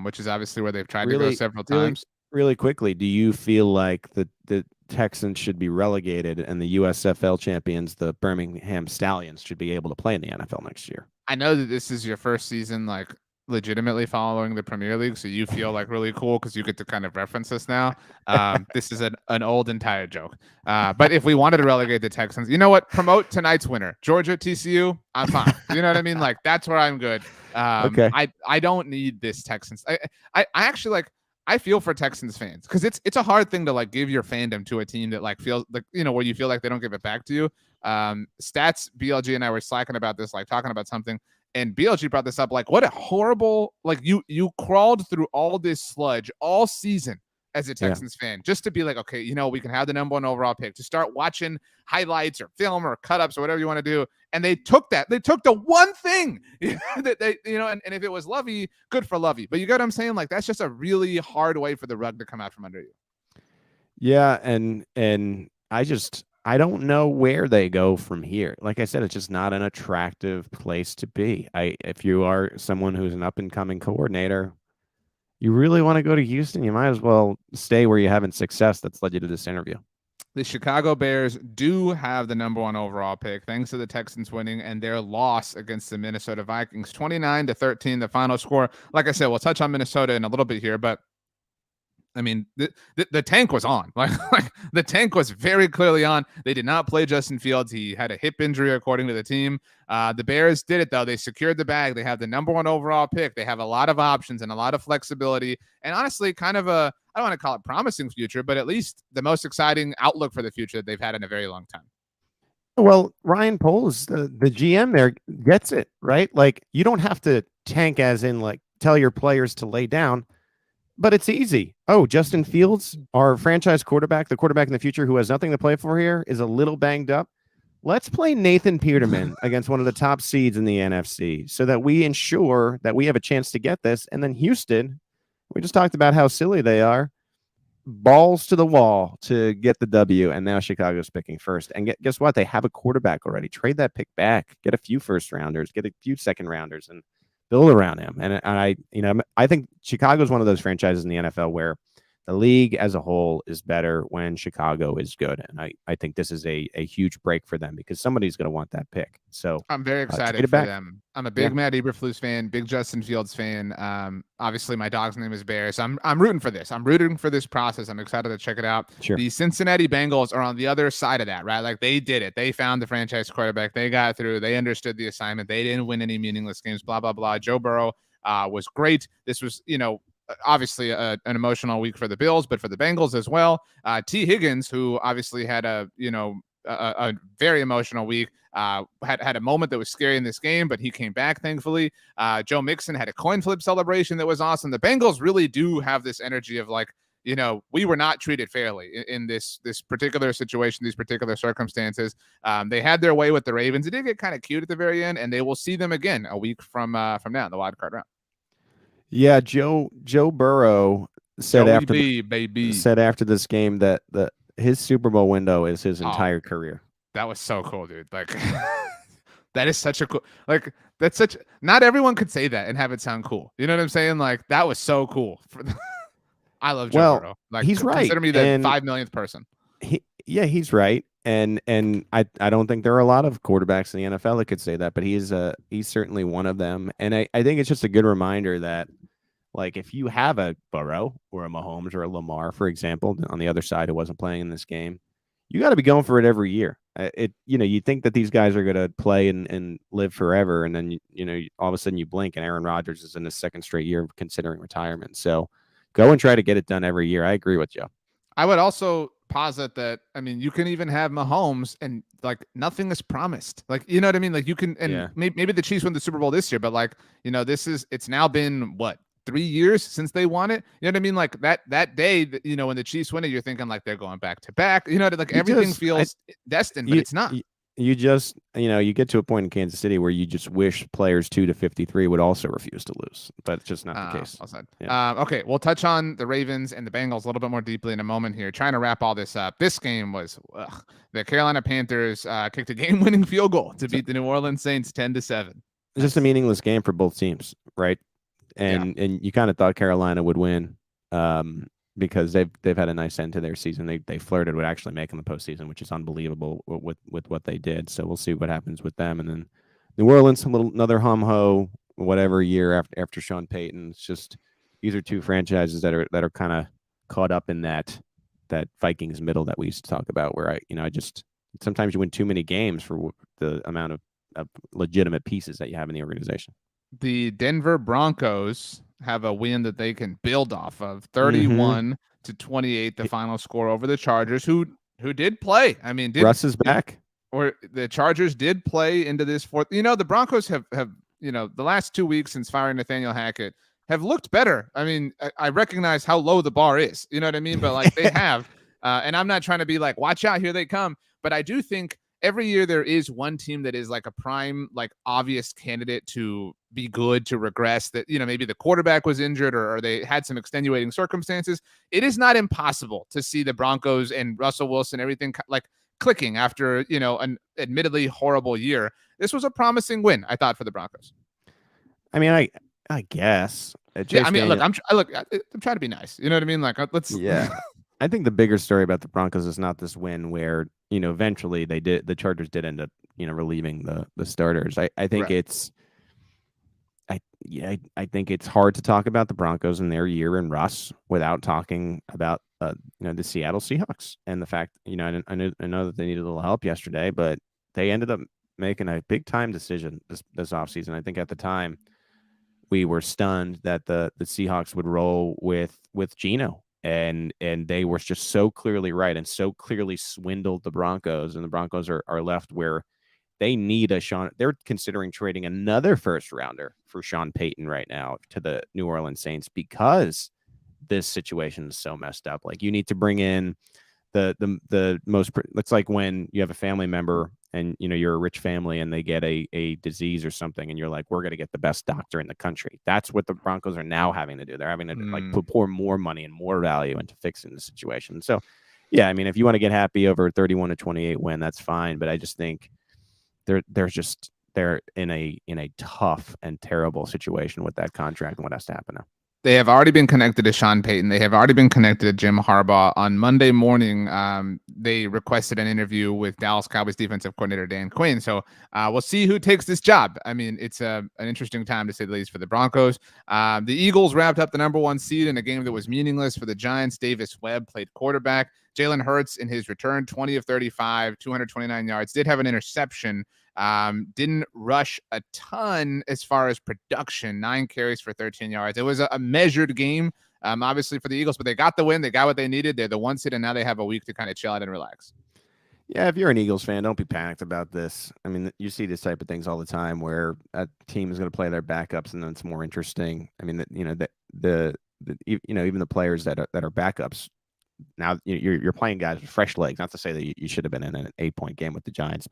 which is obviously where they've tried to go several times. Really quickly, do you feel like the Texans should be relegated and the USFL champions, the Birmingham Stallions, should be able to play in the NFL next year? I know that this is your first season, like, legitimately following the Premier League, so you feel like really cool because you get to kind of reference this now. This is an old and tired joke. But if we wanted to relegate the Texans, you know what? Promote tonight's winner, Georgia TCU. I'm fine. You know what I mean? Like, that's where I'm good. Okay. I don't need this Texans. I actually, like, I feel for Texans fans because it's a hard thing to, like, give your fandom to a team that, like, feels like, where you feel like they don't give it back to you. Stats, BLG and I were slacking about this, like, talking about something. And BLG brought this up, like, what a horrible, like, you crawled through all this sludge all season as a Texans fan just to be like, okay, we can have the number 1 overall pick, to start watching highlights or film or cut-ups or whatever you want to do. And they took the one thing that they, and if it was Lovey, good for Lovey. But you get what I'm saying? Like, that's just a really hard way for the rug to come out from under you. Yeah. And I don't know where they go from here. Like I said, it's just not an attractive place to be. If you are someone who's an up-and-coming coordinator, you really want to go to Houston, you might as well stay where you're having success that's led you to this interview. The Chicago Bears do have the number 1 overall pick, thanks to the Texans winning and their loss against the Minnesota Vikings, 29-13, the final score. Like I said, we'll touch on Minnesota in a little bit here, but I mean, the tank was on. Like the tank was very clearly on. They did not play Justin Fields. He had a hip injury, according to the team. The Bears did it, though. They secured the bag. They have the number 1 overall pick. They have a lot of options and a lot of flexibility. And honestly, kind of I don't want to call it promising future, but at least the most exciting outlook for the future that they've had in a very long time. Well, Ryan Poles, the GM there, gets it, right? Like, you don't have to tank as in, like, tell your players to lay down. But it's easy. Oh, Justin Fields, our franchise quarterback, the quarterback in the future who has nothing to play for here, is a little banged up. Let's play Nathan Peterman against one of the top seeds in the NFC so that we ensure that we have a chance to get this. And then Houston, we just talked about how silly they are. Balls to the wall to get the W, and now Chicago's picking first. And guess what? They have a quarterback already. Trade that pick back. Get a few first rounders. Get a few second rounders, and build around him. And I think Chicago is one of those franchises in the NFL where the league as a whole is better when Chicago is good. And I think this is a huge break for them because somebody's going to want that pick. So I'm very excited for them. I'm a big Matt Eberflus fan, big Justin Fields fan. Obviously my dog's name is Bear. So I'm rooting for this. I'm rooting for this process. I'm excited to check it out. Sure. The Cincinnati Bengals are on the other side of that, right? Like, they did it. They found the franchise quarterback. They got through. They understood the assignment. They didn't win any meaningless games, blah, blah, blah. Joe Burrow was great. This was, obviously an emotional week for the Bills, but for the Bengals as well. T. Higgins, who obviously had a very emotional week, had a moment that was scary in this game, but he came back, thankfully. Joe Mixon had a coin flip celebration that was awesome. The Bengals really do have this energy of, like, we were not treated fairly in this particular situation, these particular circumstances. They had their way with the Ravens. It did get kind of cute at the very end, and they will see them again a week from now in the wild card round. Yeah, Joe Burrow said said after this game that his Super Bowl window is his entire career. That was so cool, dude. Like, that is such a cool, like, that's such, not everyone could say that and have it sound cool. You know what I'm saying? Like, that was so cool. I love Joe Burrow. Like, he's right. Consider me the 5 millionth person. He's right. And I don't think there are a lot of quarterbacks in the NFL that could say that, but he's certainly one of them. And I think it's just a good reminder that, like, if you have a Burrow or a Mahomes or a Lamar, for example, on the other side who wasn't playing in this game, you got to be going for it every year. You think that these guys are going to play and live forever, and then all of a sudden you blink and Aaron Rodgers is in his second straight year of considering retirement. So go and try to get it done every year. I agree with you. I would also posit that, I mean, you can even have Mahomes and like nothing is promised. Like, you know what I mean? Like you can, and Yeah. maybe the Chiefs win the Super Bowl this year, but like, you know, it's now been what, 3 years since they won it. You know what I mean? Like that day, you know, when the Chiefs win it, you're thinking like they're going back to back. You know, like You everything just, feels destined, but you, it's not. you just, you get to a point in Kansas City where you just wish players 2 to 53 would also refuse to lose, but it's just not the case. Yeah. Okay, we'll touch on the Ravens and the Bengals a little bit more deeply in a moment here. Trying to wrap all this up. This game was the Carolina Panthers kicked a game-winning field goal to beat the New Orleans Saints 10-7. It's just a meaningless game for both teams, right? And you kind of thought Carolina would win because they've had a nice end to their season. They flirted with actually making the postseason, which is unbelievable with what they did. So we'll see what happens with them. And then New Orleans, another hum ho, whatever year after Sean Payton. It's just these are two franchises that are kind of caught up in that Vikings middle that we used to talk about, where I just sometimes you win too many games for the amount of legitimate pieces that you have in the organization. The Denver Broncos have a win that they can build off of, 31-28, the final score over the Chargers, who did play. I mean, Russ is back. Or the Chargers did play into this fourth. You know, the Broncos have the last 2 weeks since firing Nathaniel Hackett have looked better. I mean, I recognize how low the bar is. You know what I mean? But like they have, and I'm not trying to be like, watch out, here they come. But I do think every year there is one team that is like a prime, like obvious candidate to be good, to regress, that, you know, maybe the quarterback was injured or they had some extenuating circumstances. It is not impossible to see the Broncos and Russell Wilson, everything like clicking after, you know, an admittedly horrible year. This was a promising win, I thought, for the Broncos. I mean, I guess. Yeah, I mean, look, I'm trying to be nice. You know what I mean? Like, let's. Yeah. I think the bigger story about the Broncos is not this win where, you know, eventually the Chargers did end up, you know, relieving the starters. I think right. I think it's hard to talk about the Broncos and their year in Russ without talking about, the Seattle Seahawks and the fact, you know, I know that they needed a little help yesterday, but they ended up making a big time decision this offseason. I think at the time we were stunned that the Seahawks would roll with Geno. And they were just so clearly right and so clearly swindled the Broncos, and the Broncos are left where they need they're considering trading another first rounder for Sean Payton right now to the New Orleans Saints because this situation is so messed up. Like, you need to bring in the most, it's like when you have a family member and, you know, you're a rich family and they get a disease or something and you're like, we're going to get the best doctor in the country. That's what the Broncos are now having to do. They're having to pour more money and more value into fixing the situation. So yeah, I mean, if you want to get happy over a 31-28 win, that's fine. But I just think they're in a tough and terrible situation with that contract and what has to happen now. They have already been connected to Sean Payton. They have already been connected to Jim Harbaugh. On Monday morning, they requested an interview with Dallas Cowboys defensive coordinator Dan Quinn. So we'll see who takes this job. I mean, it's an interesting time, to say the least, for the Broncos. The Eagles wrapped up the number 1 seed in a game that was meaningless for the Giants. Davis Webb played quarterback. Jalen Hurts, in his return, 20 of 35, 229 yards, did have an interception. Didn't rush a ton as far as production, 9 carries for 13 yards. It was a measured game, obviously, for the Eagles, but they got the win. They got what they needed. They're the 1 seed, and now they have a week to kind of chill out and relax. Yeah, if you're an Eagles fan, don't be panicked about this. I mean, you see this type of things all the time where a team is going to play their backups and then it's more interesting. I mean, even the players that are backups, now you're playing guys with fresh legs. Not to say that you should have been in an 8-point game with the Giants,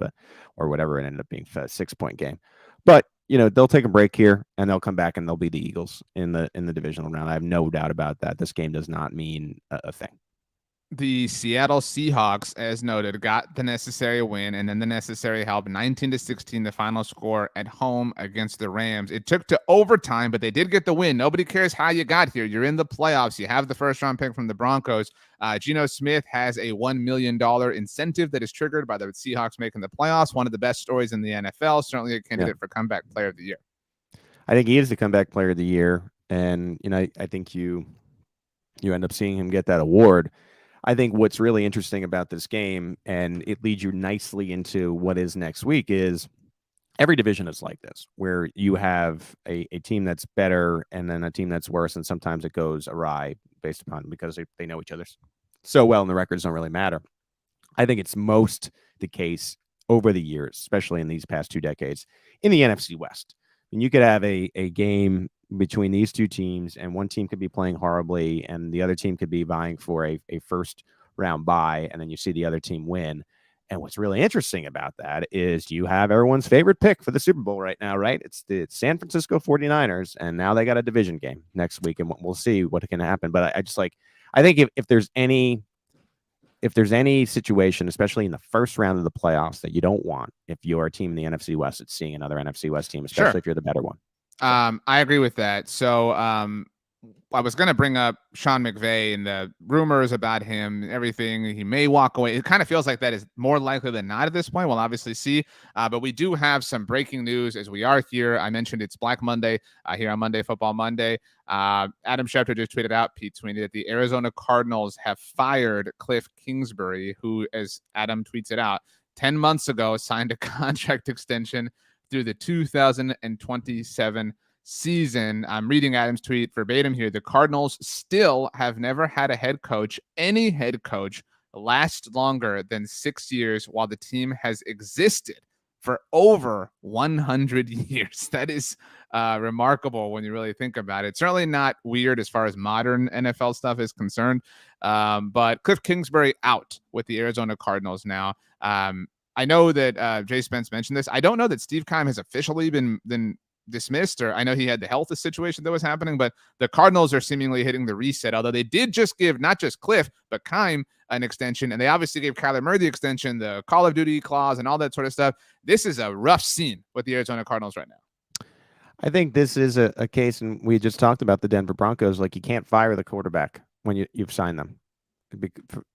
or whatever, it ended up being a 6-point game. But you know, they'll take a break here and they'll come back and they'll be the Eagles in the divisional round. I have no doubt about that. This game does not mean a thing. The Seattle Seahawks, as noted, got the necessary win and then the necessary help. 19-16, the final score at home against the Rams. It took to overtime, but they did get the win. Nobody cares how you got here. You're in the playoffs. You have the first-round pick from the Broncos. Geno Smith has a $1 million incentive that is triggered by the Seahawks making the playoffs. One of the best stories in the NFL. Certainly a candidate for comeback player of the year. I think he is the comeback player of the year. And, you know, I think you end up seeing him get that award. I think what's really interesting about this game, and it leads you nicely into what is next week, is every division is like this, where you have a team that's better and then a team that's worse, and sometimes it goes awry based upon because they know each other's so well, and the records don't really matter. I think it's most the case over the years, especially in these past 2 decades, in the NFC West. And you could have a game between these two teams, and one team could be playing horribly, and the other team could be vying for a first round bye, and then you see the other team win. And what's really interesting about that is you have everyone's favorite pick for the Super Bowl right now, right? It's the San Francisco 49ers, and now they got a division game next week, and we'll see what can happen. But I think if there's any situation, especially in the first round of the playoffs, that you don't want, if you're a team in the NFC West, it's seeing another NFC West team, especially if you're the better one. I agree with that. So I was going to bring up Sean McVay and the rumors about him and everything. He may walk away. It kind of feels like that is more likely than not at this point. We'll obviously see. But we do have some breaking news as we are here. I mentioned it's Black Monday here on Monday Football Monday. Adam Schefter just tweeted out, Pete tweeted that the Arizona Cardinals have fired Cliff Kingsbury, who, as Adam tweets it out, 10 months ago signed a contract extension through the 2027 season. I'm reading Adam's tweet verbatim here. The Cardinals still have never had a head coach, any head coach, last longer than 6 years while the team has existed for over 100 years. That is remarkable when you really think about it. Certainly not weird as far as modern NFL stuff is concerned. But Cliff Kingsbury out with the Arizona Cardinals now. I know that Jay Spence mentioned this. I don't know that Steve Keim has officially been dismissed, or I know he had the health situation that was happening, but the Cardinals are seemingly hitting the reset, although they did just give not just Cliff, but Keim an extension, and they obviously gave Kyler Murray the extension, the Call of Duty clause, and all that sort of stuff. This is a rough scene with the Arizona Cardinals right now. I think this is a case, and we just talked about the Denver Broncos, like you can't fire the quarterback when you've signed them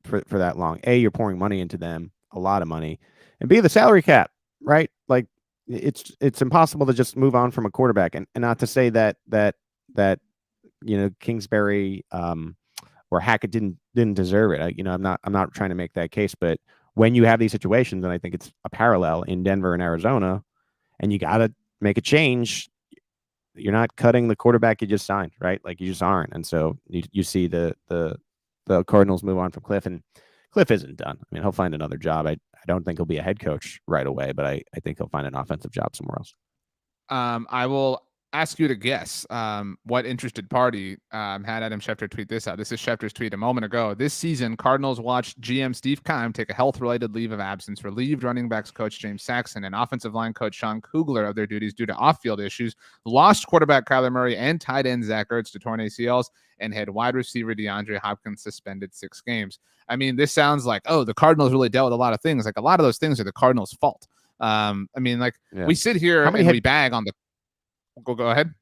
for that long. A, you're pouring money into them, a lot of money, and B, the salary cap, right? Like it's impossible to just move on from a quarterback, and not to say that Kingsbury or Hackett didn't deserve it. I'm not trying to make that case, but when you have these situations, and I think it's a parallel in Denver and Arizona, and you got to make a change, you're not cutting the quarterback you just signed, right? Like you just aren't, and so you see the Cardinals move on from Cliff, and Cliff isn't done. I mean, he'll find another job. I don't think he'll be a head coach right away, but I think he'll find an offensive job somewhere else. I will ask you to guess what interested party had Adam Schefter tweet this out. This is Schefter's tweet a moment ago. This season, Cardinals watched GM Steve Keim take a health-related leave of absence, relieved running backs coach James Saxon and offensive line coach Sean Kugler of their duties due to off-field issues, lost quarterback Kyler Murray and tight end Zach Ertz to torn ACLs, and had wide receiver DeAndre Hopkins suspended 6 games. I mean, this sounds like, oh, the Cardinals really dealt with a lot of things. Like a lot of those things are the Cardinals' fault. We sit here and we bag on the. Go ahead.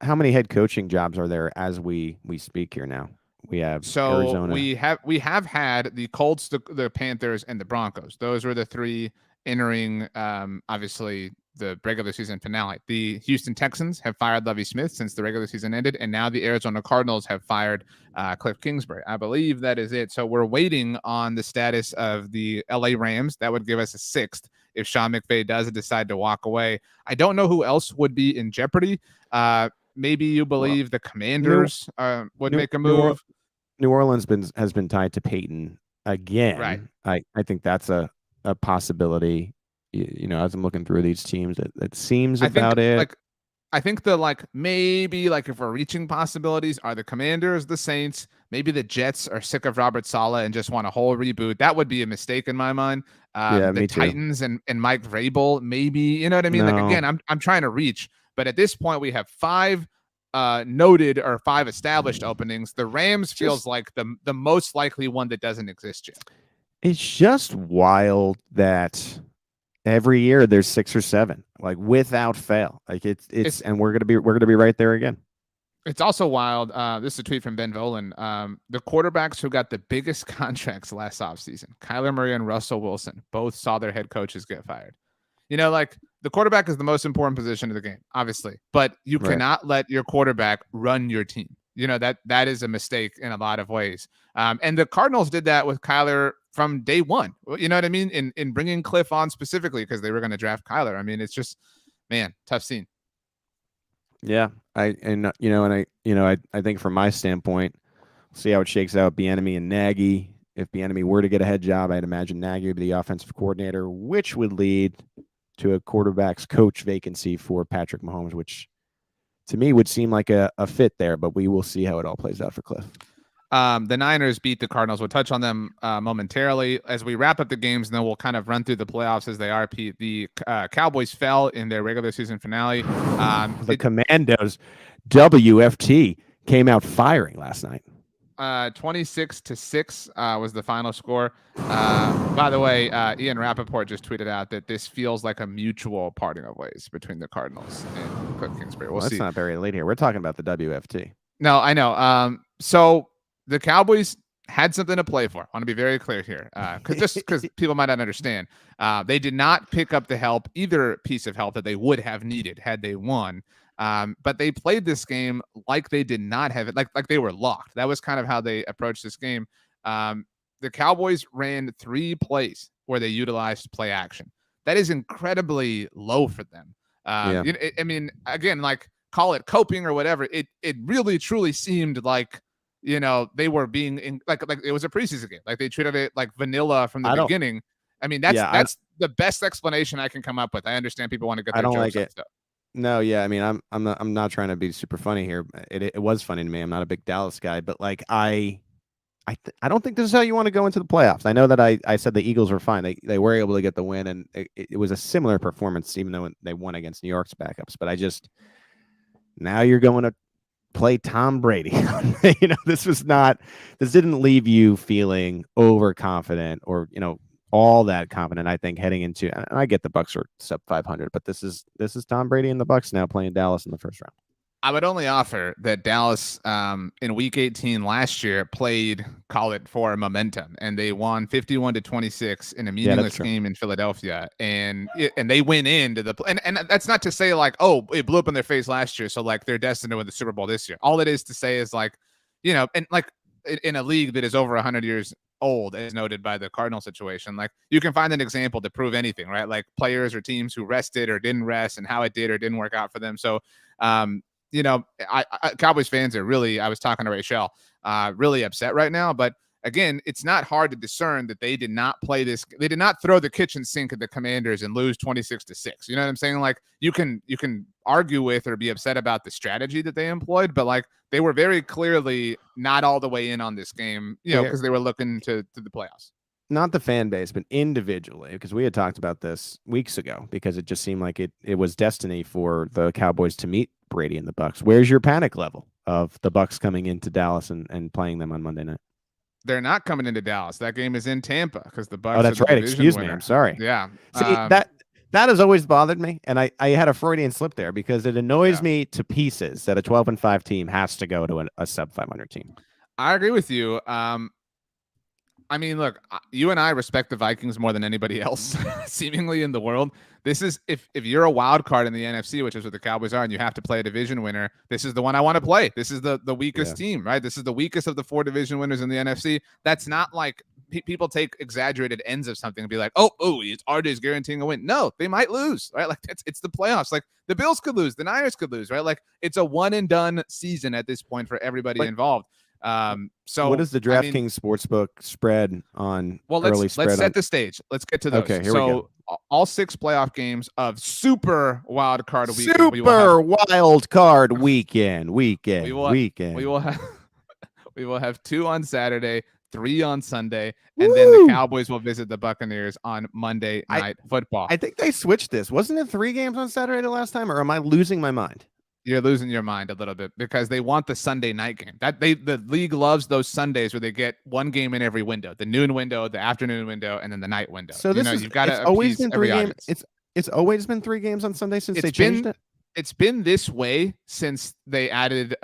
How many head coaching jobs are there as we speak here now? We have Arizona. We have had the Colts, the Panthers, and the Broncos. Those were the 3 entering obviously the regular season finale. The Houston Texans have fired Lovie Smith since the regular season ended, and now the Arizona Cardinals have fired Cliff Kingsbury. I believe that is it. So we're waiting on the status of the LA Rams. That would give us a 6th if Sean McVay does decide to walk away. I don't know who else would be in jeopardy. Maybe you believe the Commanders would make a move. New Orleans has been tied to Peyton again. Right. I think that's a possibility. As I'm looking through these teams, it seems about it. I think maybe if we're reaching possibilities, are the Commanders, the Saints, maybe the Jets are sick of Robert Saleh and just want a whole reboot. That would be a mistake in my mind. The Titans and Mike Vrabel, maybe, you know what I mean? No. Again, I'm trying to reach, but at this point we have 5 noted or 5 established openings. The Rams feels like the most likely one that doesn't exist yet. It's just wild that every year there's 6 or 7, like without fail. Like it's and we're gonna be right there again. It's also wild. This is a tweet from Ben Volen. The quarterbacks who got the biggest contracts last offseason, Kyler Murray and Russell Wilson, both saw their head coaches get fired. The quarterback is the most important position of the game, obviously, but you cannot let your quarterback run your team. That is a mistake in a lot of ways. And the Cardinals did that with Kyler from day one. You know what I mean? In bringing Cliff on specifically because they were going to draft Kyler. I mean, it's just, man, tough scene. Yeah, I think from my standpoint, See how it shakes out. Bieniemy and Nagy. If Bieniemy were to get a head job, I'd imagine Nagy would be the offensive coordinator, which would lead to a quarterback's coach vacancy for Patrick Mahomes, which to me would seem like a fit there, but we will see how it all plays out for Cliff. The Niners beat the Cardinals. We'll touch on them momentarily as we wrap up the games, and then we'll kind of run through the playoffs as they are. Pete, the Cowboys fell in their regular season finale. The Commandos, WFT, came out firing last night. 26-6 was the final score. By the way, Ian Rappaport just tweeted out that this feels like a mutual parting of ways between the Cardinals and Cliff Kingsbury. We'll see. That's not very late here. We're talking about the WFT. No, I know. So the Cowboys had something to play for. I want to be very clear here, because people might not understand. They did not pick up the help, either piece of help that they would have needed had they won. But they played this game like they did not have it, like they were locked. That was kind of how they approached this game. The Cowboys ran 3 plays where they utilized play action. That is incredibly low for them. I mean, again, like call it coping or whatever. It really truly seemed like, they were being like it was a preseason game. Like they treated it like vanilla from the beginning. I mean, that's the best explanation I can come up with. I understand people want to get their jokes like it. Stuff. No, yeah, I mean, I'm not trying to be super funny here. It was funny to me. I'm not a big Dallas guy, but like I don't think this is how you want to go into the playoffs. I know that I said the Eagles were fine. They were able to get the win, and it was a similar performance, even though they won against New York's backups. But now you're going to play Tom Brady. This didn't leave you feeling overconfident or all that confident. I think heading into, and I get the Bucs are sub 500, but this is Tom Brady and the Bucs now playing Dallas in the first round. I would only offer that Dallas in Week 18 last year played, call it for momentum, and they won 51-26 in a meaningless game in Philadelphia, and they went into the and that's not to say like, oh, it blew up in their face last year, so like they're destined to win the Super Bowl this year. All it is to say is like, and like in a league that is over 100 years old, as noted by the Cardinal situation, like you can find an example to prove anything, right? Like players or teams who rested or didn't rest and how it did or didn't work out for them. So Cowboys fans are really, I was talking to Rachel, really upset right now. But again, it's not hard to discern that they did not play this. They did not throw the kitchen sink at the Commanders and lose 26-6. You know what I'm saying? Like you can argue with or be upset about the strategy that they employed, but like they were very clearly not all the way in on this game, because they were looking to the playoffs. Not the fan base, but individually, because we had talked about this weeks ago, because it just seemed like it was destiny for the Cowboys to meet Brady and the Bucs. Where's your panic level of the Bucs coming into Dallas and playing them on Monday night? They're not coming into Dallas. That game is in Tampa because the Bucs. Oh, that's right. Excuse me. I'm sorry. Yeah. See, that has always bothered me, and I had a Freudian slip there because it annoys me to pieces that a 12-5 team has to go to a sub 500 team. I agree with you. I mean, look, you and I respect the Vikings more than anybody else, seemingly in the world. This is if you're a wild card in the NFC, which is what the Cowboys are, and you have to play a division winner, this is the one I want to play. This is the weakest team, right? This is the weakest of the 4 division winners in the NFC. That's not like people take exaggerated ends of something and be like, oh, it's RJ's guaranteeing a win. No, they might lose, right? Like it's the playoffs. Like the Bills could lose, the Niners could lose, right? Like it's a one and done season at this point for everybody involved. So what is the DraftKings Sportsbook spread on early spread? Let's set the stage. Let's get to those. Okay, here we go. All 6 playoff games of super wild card weekend. Super wild card weekend. We will have 2 on Saturday, 3 on Sunday, and then the Cowboys will visit the Buccaneers on Monday Night Football. I think they switched this. Wasn't it 3 games on Saturday the last time, or am I losing my mind? You're losing your mind a little bit because they want the Sunday night game. The league loves those Sundays where they get 1 game in every window: the noon window, the afternoon window, and then the night window. So you've got to always been 3 games. It's always been 3 games on Sunday since they changed it. It's been this way since they added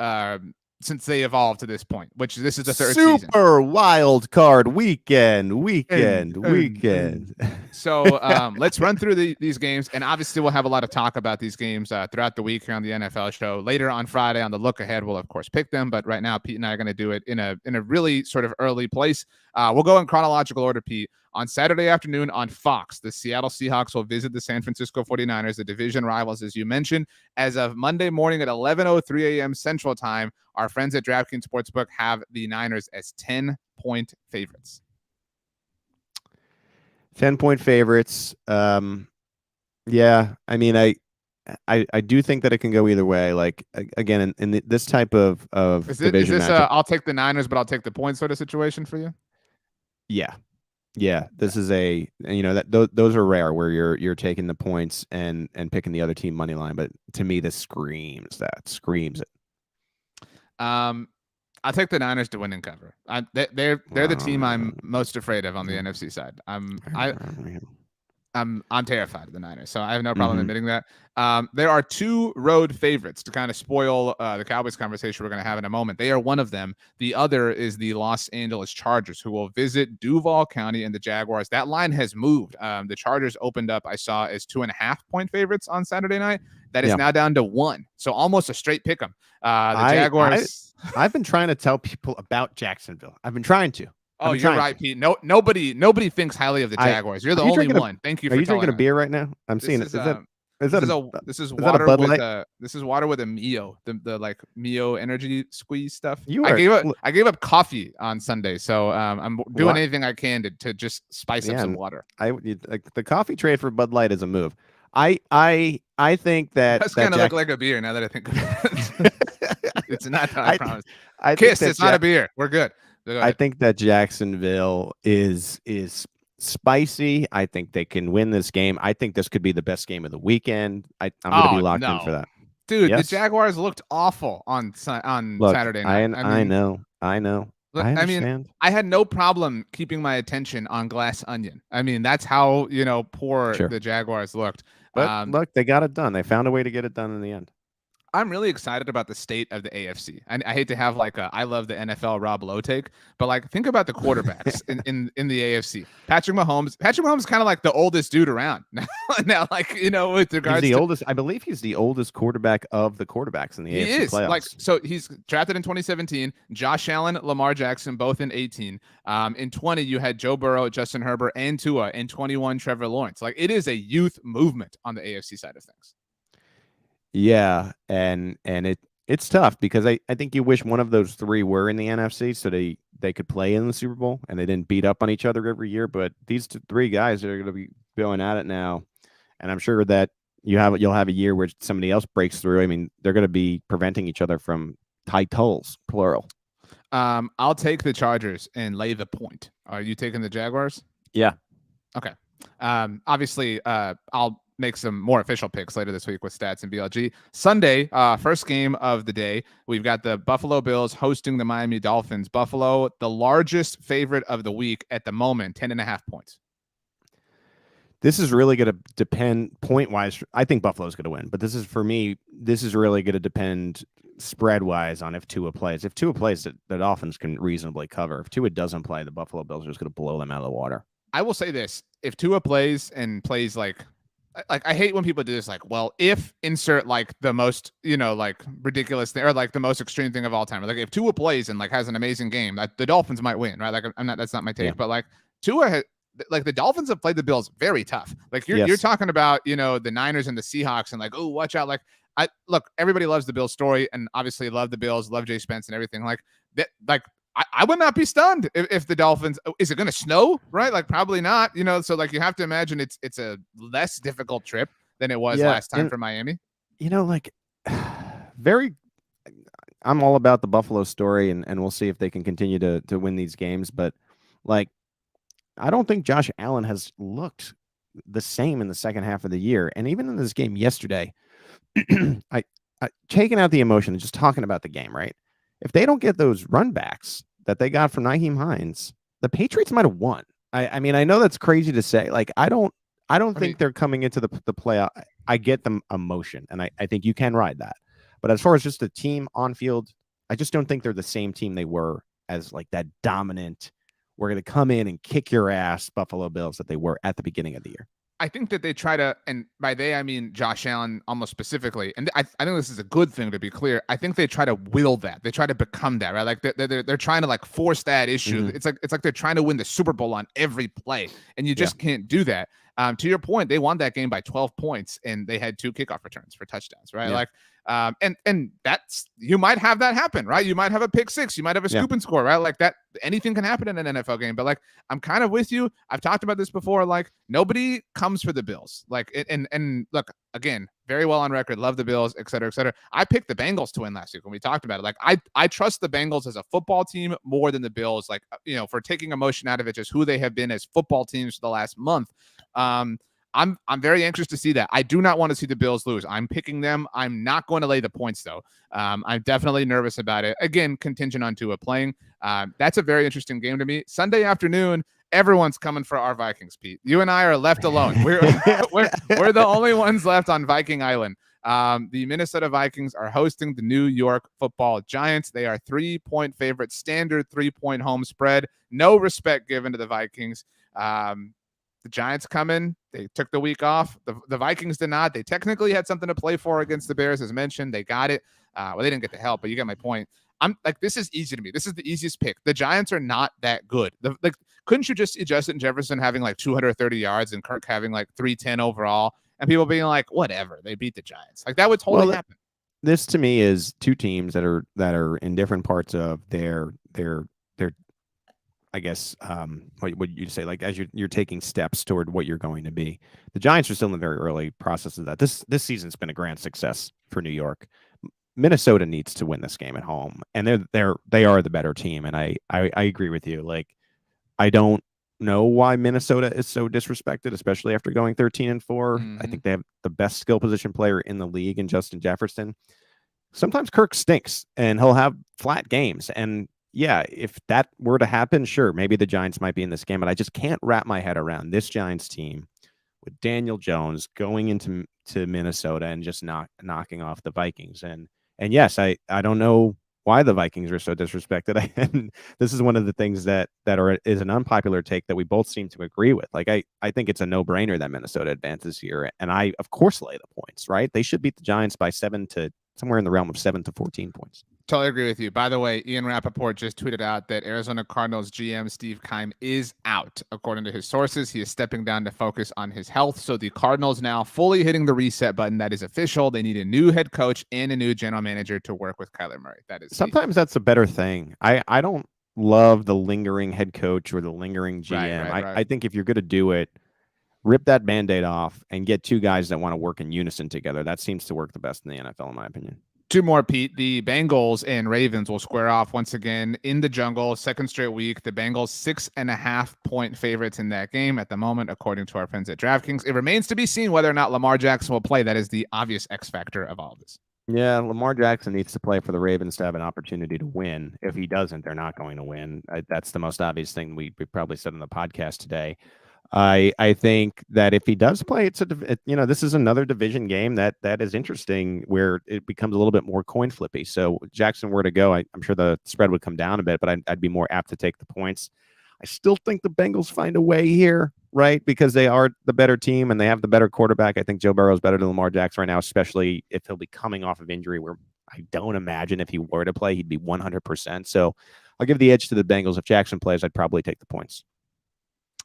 since they evolved to this point, which this is the 3rd season. Super wild card weekend. So let's run through these games, and obviously we'll have a lot of talk about these games throughout the week here on the NFL show. Later on Friday on the look ahead, we'll of course pick them, but right now Pete and I are going to do it in a really sort of early place. We'll go in chronological order, Pete. On Saturday afternoon on Fox, the Seattle Seahawks will visit the San Francisco 49ers, the division rivals, as you mentioned. As of Monday morning at 11:03 a.m. Central Time, our friends at DraftKings Sportsbook have the Niners as 10-point favorites. 10-point favorites. Yeah, I mean, I do think that it can go either way. Like again, in this type of division matchup, I'll take the Niners, but I'll take the points sort of situation for you? Yeah. This is those are rare where you're taking the points and picking the other team money line. But to me, this screams it. I'll take the Niners to win and cover. They're the team I'm most afraid of on the NFC side. I'm terrified of the Niners, so I have no problem admitting that. There are two road favorites to kind of spoil the Cowboys conversation we're going to have in a moment. They are one of them. The other is the Los Angeles Chargers, who will visit Duval County and the Jaguars. That line has moved. The Chargers opened up, I saw, as 2.5-point favorites on Saturday night. That is now down to 1, so almost a straight pick 'em. The Jaguars. I've been trying to tell people about Jacksonville. I've been trying to. Oh, you're right, Pete. Nobody thinks highly of the Jaguars. You're the only one. Thank you for telling. Are you drinking a us. beer right now? I'm seeing it. This is water with a Mio, the like Mio energy squeeze stuff. I gave up coffee on Sunday, so I'm doing anything I can to just spice up some water. The coffee trade for Bud Light is a move. I think that's kind of look like a beer now that I think about it. It's not. I promise. Kiss. It's not a beer. We're good. I think that Jacksonville is spicy. I think they can win this game. I think this could be the best game of the weekend. I'm going to be locked in for that. Dude, the Jaguars looked awful on Saturday night. I know. Look, I understand. I had no problem keeping my attention on Glass Onion. I mean, that's how, poor the Jaguars looked. But look, they got it done. They found a way to get it done in the end. I'm really excited about the state of the AFC. I hate to have like I love the NFL Rob Lowe take, but like think about the quarterbacks in the AFC. Patrick Mahomes is kind of like the oldest dude around now, like, with regards he's the oldest. I believe he's the oldest quarterback of the quarterbacks in the AFC playoffs. Like, so he's drafted in 2017, Josh Allen, Lamar Jackson, both in 18. In 20, you had Joe Burrow, Justin Herbert, and Tua. In 21, Trevor Lawrence. Like, it is a youth movement on the AFC side of things. Yeah, and it's tough because I think you wish one of those three were in the NFC so they could play in the Super Bowl and they didn't beat up on each other every year. But these three guys are going to be going at it now, and I'm sure that you'll have a year where somebody else breaks through. I mean, they're going to be preventing each other from titles, plural. I'll take the Chargers and lay the point. Are you taking the Jaguars? Yeah. Okay. Obviously, I'll make some more official picks later this week with Stats and BLG. Sunday, first game of the day, we've got the Buffalo Bills hosting the Miami Dolphins. Buffalo, the largest favorite of the week at the moment, 10.5 points. This is really going to depend point-wise. I think Buffalo's going to win, but this is really going to depend spread-wise on if Tua plays. If Tua plays, the Dolphins can reasonably cover. If Tua doesn't play, the Buffalo Bills are just going to blow them out of the water. I will say this. If Tua plays like I hate when people do this, like, well, if insert like the most, like ridiculous thing or like the most extreme thing of all time. Like if Tua plays and like has an amazing game, the Dolphins might win, right? Like that's not my take, but like Tua like the Dolphins have played the Bills very tough. Like you're talking about, the Niners and the Seahawks and like, oh, watch out. Like everybody loves the Bills story and obviously love the Bills, love Jay Spence and everything like that. Like I would not be stunned if the Dolphins, is it going to snow? Right. Like probably not, so like you have to imagine it's a less difficult trip than it was last time for Miami. I'm all about the Buffalo story and we'll see if they can continue to win these games. But like, I don't think Josh Allen has looked the same in the second half of the year. And even in this game yesterday, I taking out the emotion and just talking about the game, right? If they don't get those run backs that they got from Nyheim Hines, the Patriots might have won. I mean, I know that's crazy to say. Like, I don't think they're coming into the playoff. I get the emotion, and I think you can ride that. But as far as just the team on field, I just don't think they're the same team they were as like that dominant, we're going to come in and kick your ass Buffalo Bills that they were at the beginning of the year. I think that they try to, and by they I mean Josh Allen almost specifically, and I think this is a good thing, to be clear. I think they try to will that, they try to become that, right? Like they're trying to like force that issue. Mhm. It's like they're trying to win the Super Bowl on every play, and you just can't do that. To your point, they won that game by 12 points, and they had 2 kickoff returns for touchdowns, right? Yeah. Like, and that's, you might have that happen, right? You might have a pick six, you might have a Yeah. scoop and score, right? Like that, anything can happen in an NFL game. But like, I'm kind of with you. I've talked about this before. Like, nobody comes for the Bills. Like, and look, again, very well on record, love the Bills, et cetera, et cetera. I picked the Bengals to win last week when we talked about it. Like, I trust the Bengals as a football team more than the Bills. Like, for taking emotion out of it, just who they have been as football teams for the last month. I'm very anxious to see that. I do not want to see the Bills lose. I'm picking them. I'm not going to lay the points, though. I'm definitely nervous about it. Again, contingent on Tua playing. That's a very interesting game to me. Sunday afternoon, everyone's coming for our Vikings, Pete. You and I are left alone. We're the only ones left on Viking Island. The Minnesota Vikings are hosting the New York Football Giants. They are 3-point favorites, standard 3-point home spread. No respect given to the Vikings. The Giants come in. They took the week off. The Vikings did not. They technically had something to play for against the Bears, as mentioned. They got it. Well, they didn't get the help, but you get my point. I'm like, this is easy to me. This is the easiest pick. The Giants are not that good. Couldn't you just see Justin Jefferson having like 230 yards and Kirk having like 310 overall, and people being like, whatever, they beat the Giants? Like, that would totally happen. This to me is two teams that are in different parts of their I guess what would you say, like, as you're taking steps toward what you're going to be. The Giants are still in the very early process of that. This season's been a grand success for New York. Minnesota needs to win this game at home, and they are the better team. And I agree with you. Like, I don't know why Minnesota is so disrespected, especially after going 13-4. I think they have the best skill position player in the league in Justin Jefferson. Sometimes Kirk stinks, and he'll have flat games. And yeah, if that were to happen, sure, maybe the Giants might be in this game, but I just can't wrap my head around this Giants team with Daniel Jones going into Minnesota and just knocking off the Vikings. And yes, I don't know why the Vikings are so disrespected. And this is one of the things that is an unpopular take that we both seem to agree with. Like, I think it's a no-brainer that Minnesota advances here, and I of course lay the points, right? They should beat the Giants by somewhere in the realm of 7 to 14 points. Totally agree with you. By the way, Ian Rappaport just tweeted out that Arizona Cardinals GM Steve Keim is out. According to his sources, he is stepping down to focus on his health. So the Cardinals now fully hitting the reset button. That is official. They need a new head coach and a new general manager to work with Kyler Murray. That is sometimes that's a better thing. I don't love the lingering head coach or the lingering GM. Right. I think if you're going to do it, rip that Band-Aid off and get two guys that want to work in unison together. That seems to work the best in the NFL, in my opinion. Two more, Pete. The Bengals and Ravens will square off once again in the jungle. Second straight week. The Bengals 6.5-point favorites in that game at the moment, according to our friends at DraftKings. It remains to be seen whether or not Lamar Jackson will play. That is the obvious X factor of all of this. Yeah, Lamar Jackson needs to play for the Ravens to have an opportunity to win. If he doesn't, they're not going to win. That's the most obvious thing we probably said on the podcast today. I think that if he does play, this is another division game that is interesting, where it becomes a little bit more coin flippy. So Jackson were to go, I'm sure the spread would come down a bit, but I'd be more apt to take the points. I still think the Bengals find a way here, right? Because they are the better team and they have the better quarterback. I think Joe Burrow is better than Lamar Jackson right now, especially if he'll be coming off of injury, where I don't imagine if he were to play, he'd be 100%. So I'll give the edge to the Bengals. If Jackson plays, I'd probably take the points.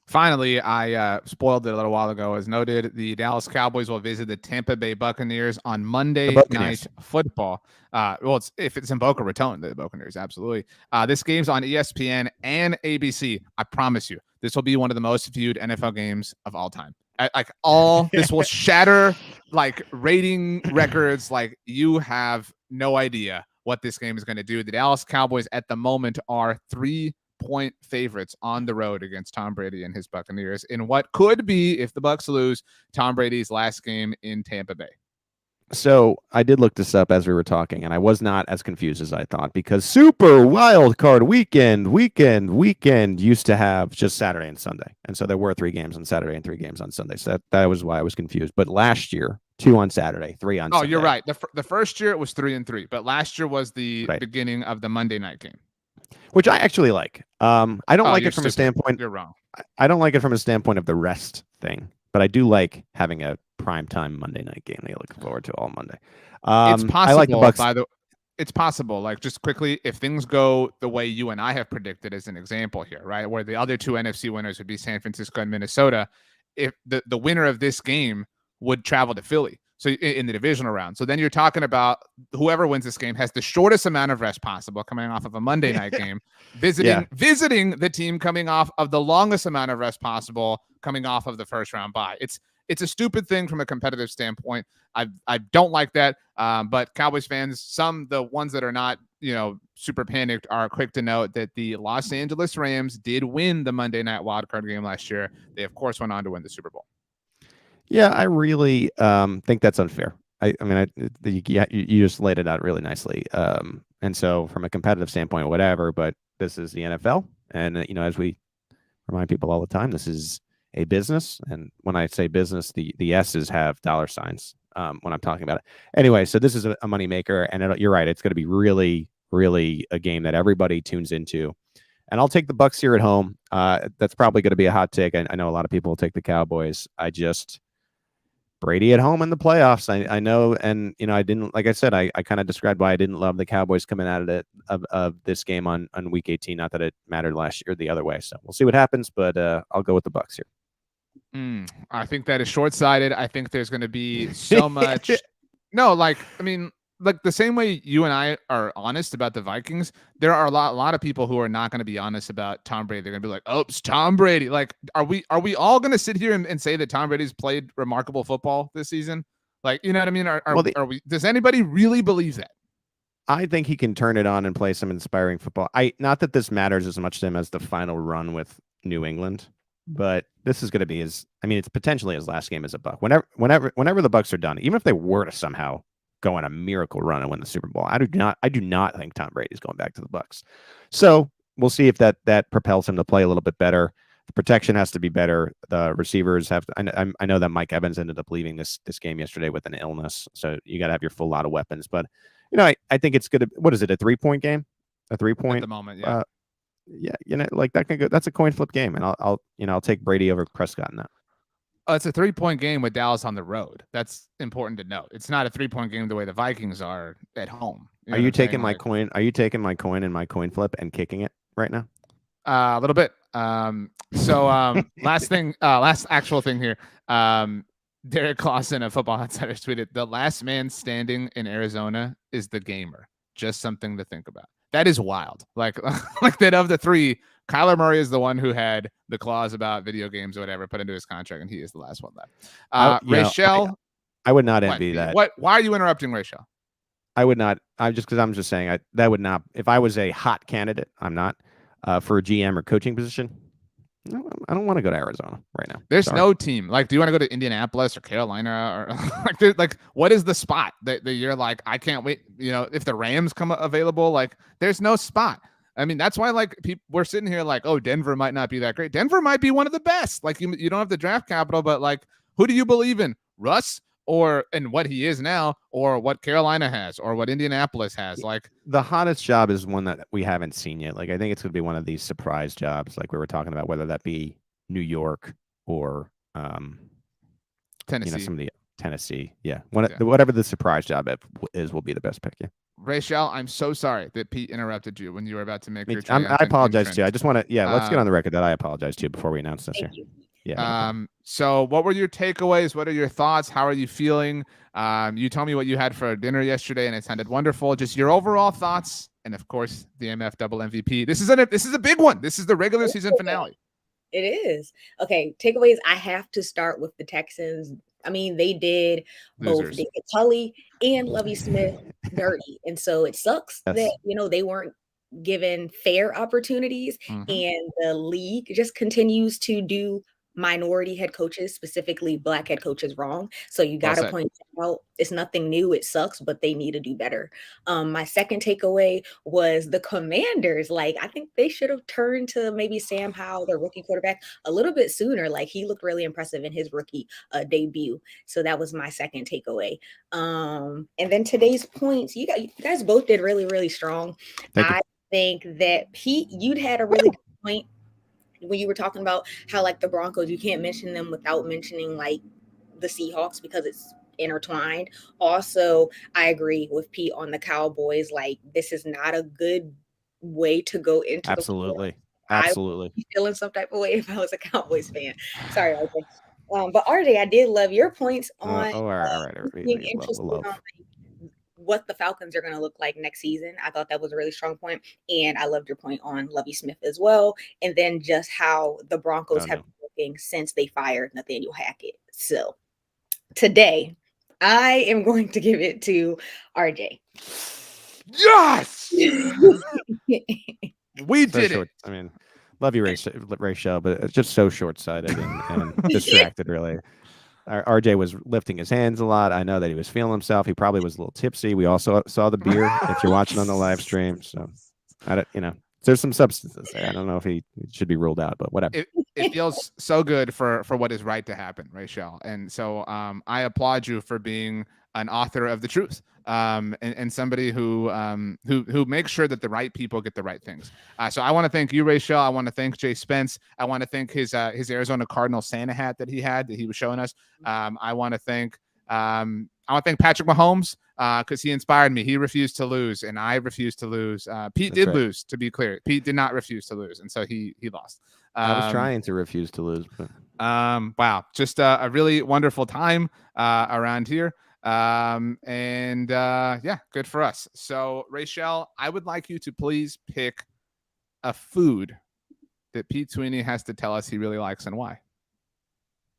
Finally, I spoiled it a little while ago. As noted, the Dallas Cowboys will visit the Tampa Bay Buccaneers on Monday Night Football. If it's in Boca Raton, the Buccaneers, absolutely. This game's on ESPN and ABC. I promise you, this will be one of the most viewed NFL games of all time. This will shatter like rating records. Like, you have no idea what this game is going to do. The Dallas Cowboys at the moment are 3-point favorites on the road against Tom Brady and his Buccaneers in what could be, if the Bucs lose, Tom Brady's last game in Tampa Bay. So I did look this up as we were talking, and I was not as confused as I thought, because Super Wild Card Weekend used to have just Saturday and Sunday. And so there were 3 games on Saturday and 3 games on Sunday. So that was why I was confused. But last year, 2 on Saturday, 3 on Sunday. Oh, you're right. The first year it was 3 and 3, but last year was the beginning of the Monday night game, which I actually like. I don't like it from a standpoint. You're wrong. I don't like it from a standpoint of the rest thing. but I do like having a primetime Monday night game that I look forward to all Monday. It's possible, I like the Bucks. It's possible. Like, just quickly, if things go the way you and I have predicted, as an example here, right, where the other two NFC winners would be San Francisco and Minnesota, if the winner of this game would travel to Philly, so in the divisional round. So then you're talking about whoever wins this game has the shortest amount of rest possible, coming off of a Monday night game, visiting the team coming off of the longest amount of rest possible, coming off of the first round bye. It's a stupid thing from a competitive standpoint. I don't like that. But Cowboys fans, the ones that are not, super panicked, are quick to note that the Los Angeles Rams did win the Monday night wildcard game last year. They, of course, went on to win the Super Bowl. Yeah, I really think that's unfair. You just laid it out really nicely. And so from a competitive standpoint, whatever, but this is the NFL. And, as we remind people all the time, this is a business. And when I say business, the S's have dollar signs when I'm talking about it. Anyway, so this is a moneymaker. And you're right. It's going to be really, really a game that everybody tunes into. And I'll take the Bucks here at home. That's probably going to be a hot take. I know a lot of people will take the Cowboys. Brady at home in the playoffs. I know, and I didn't, like I said, I kind of described why I didn't love the Cowboys coming out of this game on week 18. Not that it mattered last year the other way. So we'll see what happens, but I'll go with the Bucks here. I think that is short-sighted. I think there's going to be so much. No, like the same way you and I are honest about the Vikings, there are a lot of people who are not going to be honest about Tom Brady. They're going to be like, "Oh, it's Tom Brady." Like, are we all going to sit here and say that Tom Brady's played remarkable football this season? Like, you know what I mean? Are we? Does anybody really believe that? I think he can turn it on and play some inspiring football. Not that this matters as much to him as the final run with New England, but this is going to be it's potentially his last game as a Buck. Whenever the Bucks are done, even if they were to somehow go on a miracle run and win the Super Bowl, I do not think Tom Brady's going back to the Bucks. So we'll see if that propels him to play a little bit better. The protection has to be better. The receivers have to, I know that Mike Evans ended up leaving this game yesterday with an illness, so you got to have your full lot of weapons. But I think it's good. What is it? A 3-point game? A 3-point at the moment? Yeah. Like that can go. That's a coin flip game, and I'll take Brady over Prescott in that. It's a 3-point game with Dallas on the road. That's important to note. It's not a 3-point game the way the Vikings are at home. Are you taking my coin? Are you taking my coin and my coin flip and kicking it right now? A little bit. Last actual thing here. Derek Clausen of Football Outsiders tweeted, "The last man standing in Arizona is the gamer." Just something to think about. That is wild. Like that of the three, Kyler Murray is the one who had the clause about video games or whatever put into his contract, and he is the last one left. Rachel, I would not envy that. Why are you interrupting Rachel? I would not. I'm just saying that would not. If I was a hot candidate, I'm not for a GM or coaching position. No, I don't want to go to Arizona right now. There's no team. Like, do you want to go to Indianapolis or Carolina or like what is the spot that you're like, I can't wait? If the Rams come available, like there's no spot. I mean, that's why we're sitting here like, oh, Denver might not be that great. Denver might be one of the best. Like you don't have the draft capital, but like, who do you believe in? Russ and what he is now, or what Carolina has, or what Indianapolis has? Like the hottest job is one that we haven't seen yet. Like I think it's going to be one of these surprise jobs, like we were talking about, whether that be New York or Tennessee. Some of the Tennessee. Yeah, whatever the surprise job is, will be the best pick. Yeah. Rachel, I'm so sorry that Pete interrupted you when you were about to make your. I apologize too. I just want to. Yeah, let's get on the record that I apologize to you before we announce this here. Yeah. So what were your takeaways? What are your thoughts? How are you feeling? You told me what you had for dinner yesterday, and it sounded wonderful. Just your overall thoughts, and of course, the MF double MVP. This is a big one. This is the regular season finale. It is. Okay, takeaways. I have to start with the Texans. I mean, they did both David Tully and Lovie Smith dirty, and so it sucks that they weren't given fair opportunities, and the league just continues to do minority head coaches, specifically Black head coaches, wrong. So you got to point out it's nothing new. It sucks, but they need to do better. My second takeaway was the Commanders. Like, I think they should have turned to maybe Sam Howell, their rookie quarterback, a little bit sooner. Like, he looked really impressive in his rookie debut. So that was my second takeaway. And then today's points, you guys both did really, really strong. I think that Pete, you'd had a really good point when you were talking about how like the Broncos, you can't mention them without mentioning like the Seahawks because it's intertwined. Also, I agree with Pete on the Cowboys. Like, this is not a good way to go into Absolutely. the Absolutely. I would be feeling some type of way if I was a Cowboys fan. Sorry, RJ. But RJ, I did love your points on all right. being interested on like, what the Falcons are going to look like next season. I thought that was a really strong point. And I loved your point on Lovie Smith as well. And then just how the Broncos have been looking since they fired Nathaniel Hackett. So today, I am going to give it to RJ. Yes! We did it. I mean, love you, Rachel, but it's just so short-sighted and distracted, really. RJ was lifting his hands a lot. I know that he was feeling himself. He probably was a little tipsy. We also saw the beer if you're watching on the live stream. So, there's some substances there. I don't know if he should be ruled out, but whatever. It feels so good for what is right to happen, Rachel. And so I applaud you for being an author of the truth, and somebody who makes sure that the right people get the right things. So I want to thank you, Rachel. I want to thank Jay Spence. I want to thank his Arizona Cardinal Santa hat that he was showing us. I want to thank Patrick Mahomes because he inspired me. He refused to lose, and I refused to lose. Pete did lose, to be clear. Pete did not refuse to lose, and so he lost. I was trying to refuse to lose, but wow, just a really wonderful time around here. Yeah, good for us. So, Rachel, I would like you to please pick a food that Pete Sweeney has to tell us he really likes and why.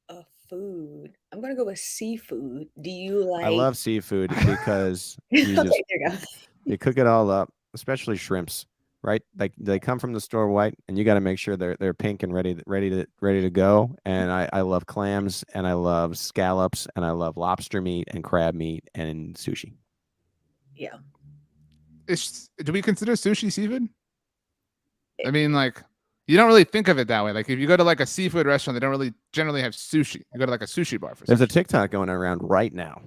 A food. I'm gonna go with seafood. Do you like? I love seafood because you you cook it all up, especially shrimps. Right, like they come from the store white, and you got to make sure they're pink and ready to go. And I love clams, and I love scallops, and I love lobster meat and crab meat and sushi. Yeah. Do we consider sushi seafood? I mean, like, you don't really think of it that way. Like, if you go to like a seafood restaurant, they don't really generally have sushi. You go to like a sushi bar for. There's a TikTok going around right now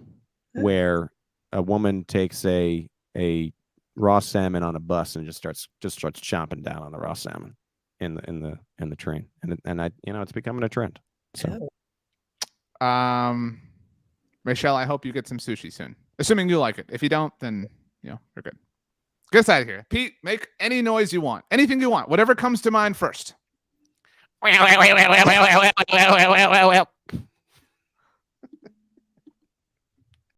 where a woman takes a raw salmon on a bus and just starts chomping down on the raw salmon in the train, and it's becoming a trend. So, Rachel, I hope you get some sushi soon, assuming you like it. If you don't, then you're good. Get us out of here. Pete, make any noise you want, anything you want, whatever comes to mind first.